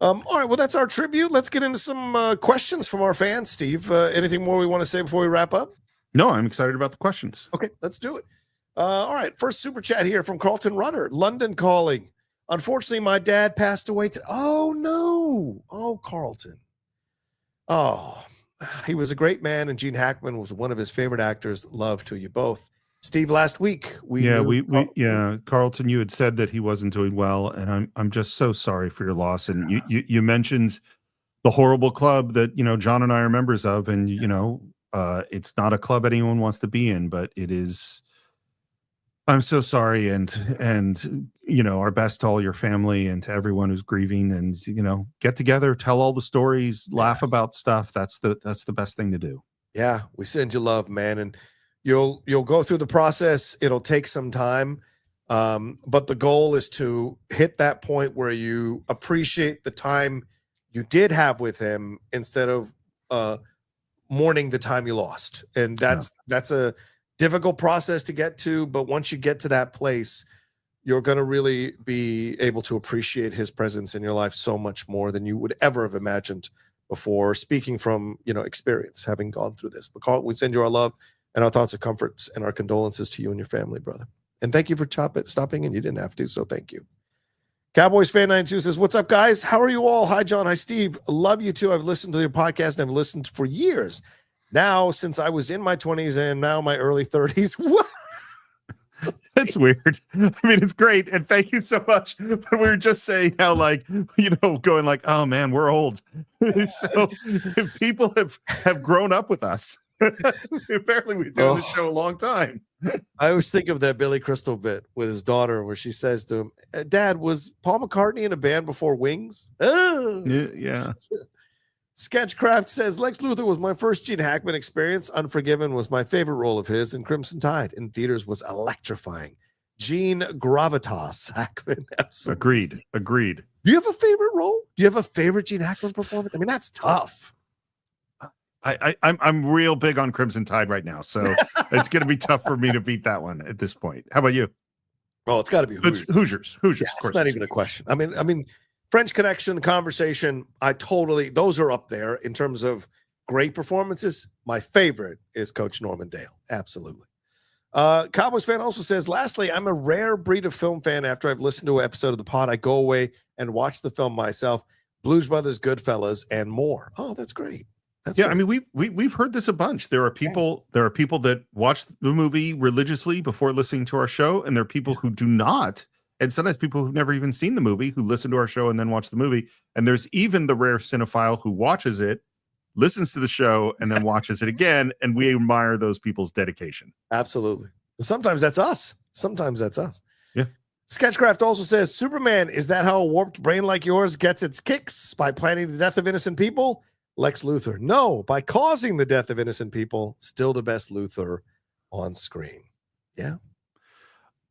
All right, well, that's our tribute. Let's get into some questions from our fans. Steve, anything more we want to say before we wrap up? No, I'm excited about the questions. Okay, let's do it. All right, first super chat here from Carlton Rudder, London calling. Unfortunately, my dad passed away. Oh, no. Oh, Carlton. Oh, he was a great man, and Gene Hackman was one of his favorite actors. Love to you both. Steve, last week Carlton, you had said that he wasn't doing well, and I'm just so sorry for your loss. And you mentioned the horrible club that John and I are members of, and it's not a club anyone wants to be in, but it is. I'm so sorry, and our best to all your family and to everyone who's grieving, and get together, tell all the stories, laugh about stuff. That's the best thing to do. Yeah, we send you love, man, and you'll go through the process. It'll take some time, but the goal is to hit that point where you appreciate the time you did have with him instead of mourning the time you lost. And that's a difficult process to get to, but once you get to that place, you're going to really be able to appreciate his presence in your life so much more than you would ever have imagined before, speaking from experience, having gone through this. But Carl, we send you our love and our thoughts of comforts and our condolences to you and your family, brother. And thank you for stopping, and you didn't have to, so thank you. Cowboys Fan 92 says, what's up, guys? How are you all? Hi, John. Hi, Steve. Love you too. I've listened to your podcast and I've listened for years now, since I was in my 20s and now my early 30s. That's weird. I mean, it's great, and thank you so much. But we were just saying how, going like, oh man, we're old. So people have grown up with us. Apparently, we've been doing this show a long time. I always think of that Billy Crystal bit with his daughter, where she says to him, "Dad, was Paul McCartney in a band before Wings?" Yeah. Sketchcraft says, Lex Luthor was my first Gene Hackman experience. Unforgiven was my favorite role of his, and Crimson Tide in theaters was electrifying. Gene Gravitas Hackman. Absolutely. Agreed. Do you have a favorite role? Do you have a favorite Gene Hackman performance? I mean, that's tough. I'm real big on Crimson Tide right now, so it's going to be tough for me to beat that one at this point. How about you? Oh, it's got to be Hoosiers. Hoosiers. Yeah, it's not even a question. I mean, French Connection, The Conversation, those are up there in terms of great performances. My favorite is Coach Norman Dale. Absolutely. Cowboys Fan also says, lastly, I'm a rare breed of film fan. After I've listened to an episode of the pod, I go away and watch the film myself. Blues Brothers, Goodfellas, and more. Oh, that's great. I mean, we've heard this a bunch. There are people that watch the movie religiously before listening to our show, and there are people who do not and sometimes people who've never even seen the movie who listen to our show and then watch the movie. And there's even the rare cinephile who watches it, listens to the show, and then watches it again. And we admire those people's dedication. Absolutely. Sometimes that's us. Yeah. Sketchcraft also says, Superman, is that how a warped brain like yours gets its kicks? By planning the death of innocent people? Lex Luthor. No, by causing the death of innocent people. Still the best Luthor on screen. Yeah.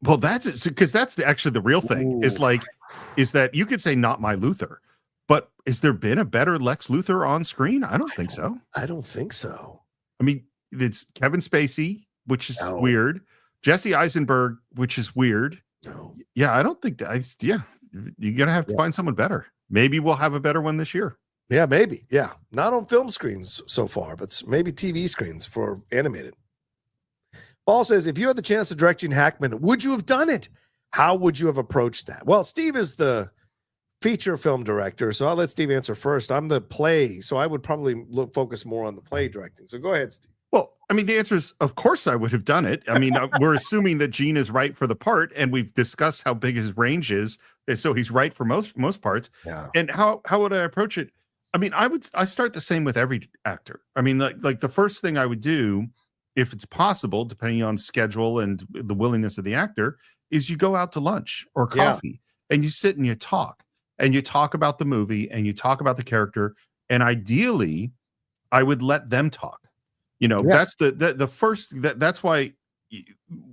Well, that's because that's actually the real thing. Ooh. Is that you could say not my Luthor, but has there been a better Lex Luthor on screen? I don't think so. I don't think so. I mean, it's Kevin Spacey, which is weird. Jesse Eisenberg, which is weird. No. Yeah, I don't think that. You're gonna have to find someone better. Maybe we'll have a better one this year. Yeah, maybe. Yeah, not on film screens so far, but maybe TV screens for animated. Paul says, if you had the chance to direct Gene Hackman, would you have done it? How would you have approached that? Well, Steve is the feature film director, so I'll let Steve answer first. I'm the play, so I would probably focus more on the play directing. So go ahead, Steve. Well, I mean, the answer is, of course, I would have done it. I mean, we're assuming that Gene is right for the part, and we've discussed how big his range is, and so he's right for most parts. Yeah. And how would I approach it? I mean, I start the same with every actor. I mean, like the first thing I would do, if it's possible, depending on schedule and the willingness of the actor, is you go out to lunch or coffee and you sit and you talk about the movie and you talk about the character. And ideally, I would let them talk. You know, that's the first, that's why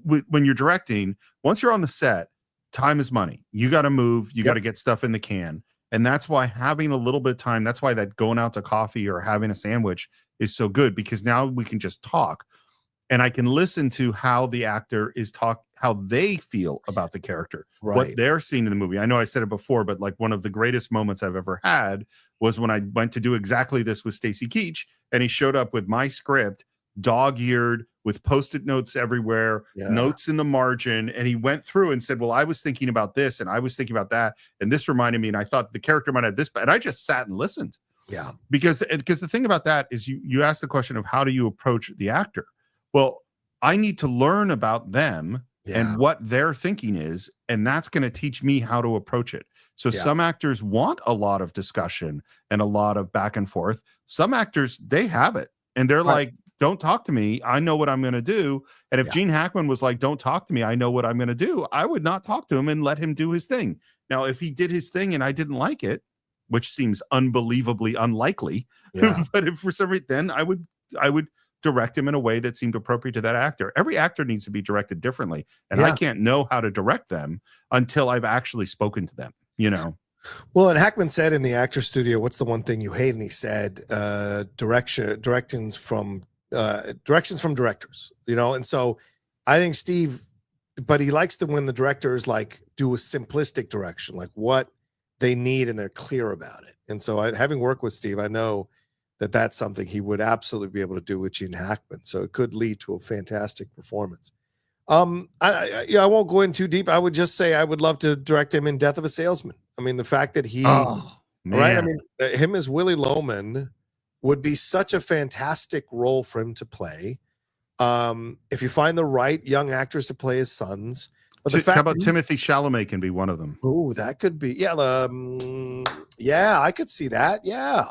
when you're directing, once you're on the set, time is money. You got to move, you got to get stuff in the can. And that's why having a little bit of time, that's why that going out to coffee or having a sandwich is so good, because now we can just talk. And I can listen to how the actor is how they feel about the character, what they're seeing in the movie. I know I said it before, but like one of the greatest moments I've ever had was when I went to do exactly this with Stacy Keach, and he showed up with my script, dog-eared, with Post-it notes everywhere, notes in the margin, and he went through and said, well, I was thinking about this, and I was thinking about that, and this reminded me, and I thought the character might have this, and I just sat and listened. Yeah. Because the thing about that is you ask the question of how do you approach the actor? Well, I need to learn about them and what their thinking is, and that's going to teach me how to approach it. So some actors want a lot of discussion and a lot of back and forth. Some actors, they have it, and they're like, don't talk to me. I know what I'm going to do. And if Gene Hackman was like, don't talk to me, I know what I'm going to do, I would not talk to him and let him do his thing. Now, if he did his thing and I didn't like it, which seems unbelievably unlikely, but if for some reason, then I would direct him in a way that seemed appropriate to that actor. Every actor needs to be directed differently, and I can't know how to direct them until I've actually spoken to them, you know? Well, and Hackman said in the actor studio, what's the one thing you hate? And he said, directions from directors, you know? And so I think Steve, but he likes to when the directors like do a simplistic direction, like what they need, and they're clear about it. And so having worked with Steve, I know that that's something he would absolutely be able to do with Gene Hackman. So it could lead to a fantastic performance. I won't go in too deep. I would just say I would love to direct him in Death of a Salesman. I mean, the fact that he, right? I mean, him as Willie Loman would be such a fantastic role for him to play. If you find the right young actors to play his sons. But how about Timothy Chalamet can be one of them? Oh, that could be. Yeah, I could see that. Yeah.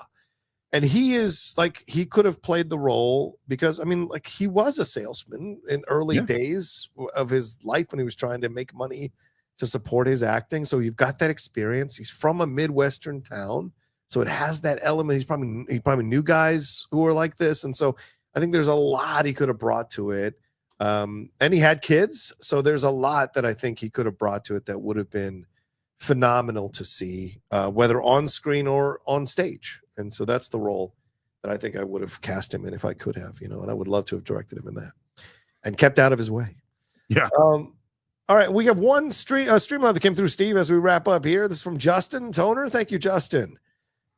And he is like, he could have played the role because, I mean, like he was a salesman in early days of his life when he was trying to make money to support his acting. So you've got that experience. He's from a Midwestern town. So it has that element. He probably knew guys who were like this. And so I think there's a lot he could have brought to it. And he had kids. So there's a lot that I think he could have brought to it that would have been phenomenal to see, whether on screen or on stage. And so that's the role that I think I would have cast him in if I could have, you know, and I would love to have directed him in that and kept out of his way. Yeah. All right. We have one Streamlabs that came through, Steve, as we wrap up here. This is from Justin Toner. Thank you, Justin.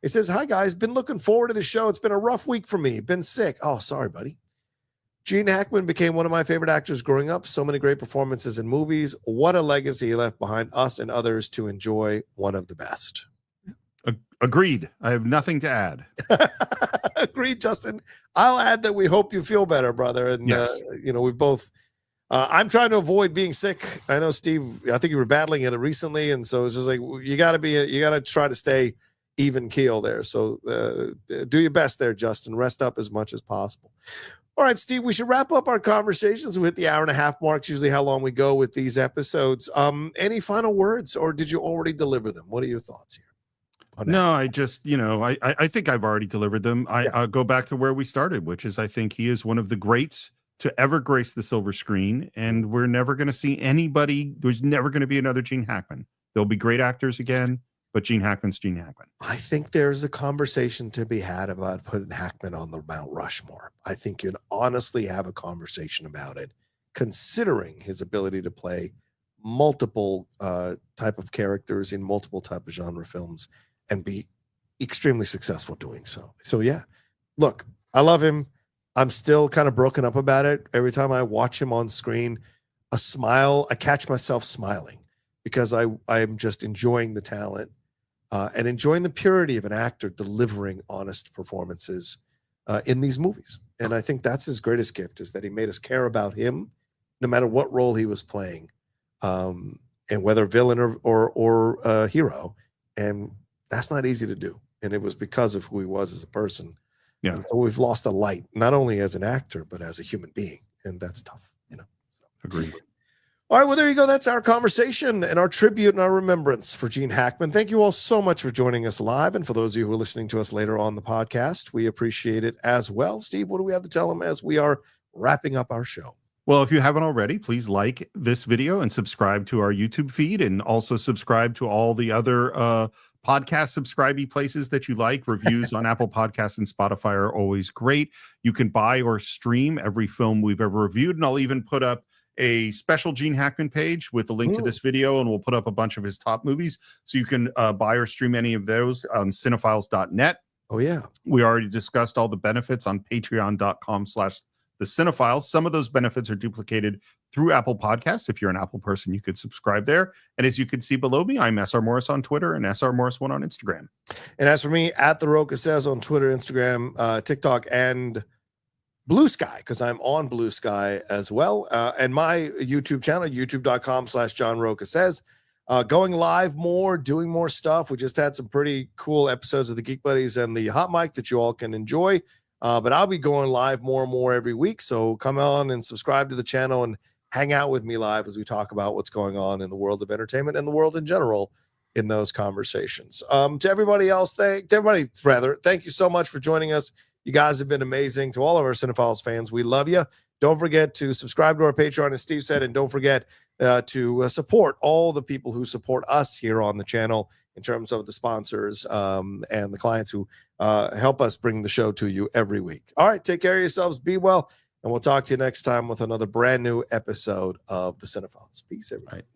He says, hi, guys. Been looking forward to the show. It's been a rough week for me. Been sick. Oh, sorry, buddy. Gene Hackman became one of my favorite actors growing up. So many great performances in movies. What a legacy he left behind us and others to enjoy. One of the best. Agreed. I have nothing to add. Agreed, Justin. I'll add that we hope you feel better, brother. And, yes. You know, we both I'm trying to avoid being sick. I know, Steve, I think you were battling it recently, and so it's just like you got to try to stay even keel there. So do your best there, Justin. Rest up as much as possible. All right, Steve, we should wrap up our conversations. We hit the hour-and-a-half mark, usually how long we go with these episodes. Any final words, or did you already deliver them? What are your thoughts here? No, I just, I think I've already delivered them. I'll go back to where we started, which is I think he is one of the greats to ever grace the silver screen, and we're never going to see anybody. There's never going to be another Gene Hackman. There'll be great actors again, but Gene Hackman's Gene Hackman. I think there's a conversation to be had about putting Hackman on the Mount Rushmore. I think you'd honestly have a conversation about it, considering his ability to play multiple type of characters in multiple type of genre films and be extremely successful doing so. So yeah, look, I love him. I'm still kind of broken up about it. Every time I watch him on screen, I catch myself smiling because I'm just enjoying the talent and enjoying the purity of an actor delivering honest performances in these movies. And I think that's his greatest gift, is that he made us care about him no matter what role he was playing, and whether villain or hero. And that's not easy to do. And it was because of who he was as a person. Yeah. And so we've lost a light, not only as an actor, but as a human being. And that's tough, So. Agreed. All right, well, there you go. That's our conversation and our tribute and our remembrance for Gene Hackman. Thank you all so much for joining us live. And for those of you who are listening to us later on the podcast, we appreciate it as well. Steve, what do we have to tell them as we are wrapping up our show? Well, if you haven't already, please like this video and subscribe to our YouTube feed, and also subscribe to all the other podcast subscribey places that you like. Reviews on Apple Podcasts and Spotify are always great. You can buy or stream every film we've ever reviewed, and I'll even put up a special Gene Hackman page with a link to this video, and we'll put up a bunch of his top movies, so you can buy or stream any of those on Cine-Files.net. Oh yeah, we already discussed all the benefits on Patreon.com/the Cine-Files. Some of those benefits are duplicated through Apple Podcasts. If you're an Apple person, you could subscribe there. And as you can see below me, I'm SR Morris on Twitter and SR Morris1 on Instagram. And as for me, at the Rocha Says on Twitter, Instagram, TikTok, and Blue Sky, because I'm on Blue Sky as well. And my YouTube channel, youtube.com/John Rocha Says. Going live more, doing more stuff. We just had some pretty cool episodes of the Geek Buddies and the Hot Mic that you all can enjoy. But I'll be going live more and more every week. So come on and subscribe to the channel and hang out with me live as we talk about what's going on in the world of entertainment and the world in general in those conversations. To everybody else, thank you so much for joining us. You guys have been amazing. To all of our Cine-Files fans, we love you. Don't forget to subscribe to our Patreon, as Steve said, and don't forget to support all the people who support us here on the channel in terms of the sponsors and the clients who help us bring the show to you every week. All right, take care of yourselves. Be well. And we'll talk to you next time with another brand new episode of the Cine-Files. Peace, everybody. Right.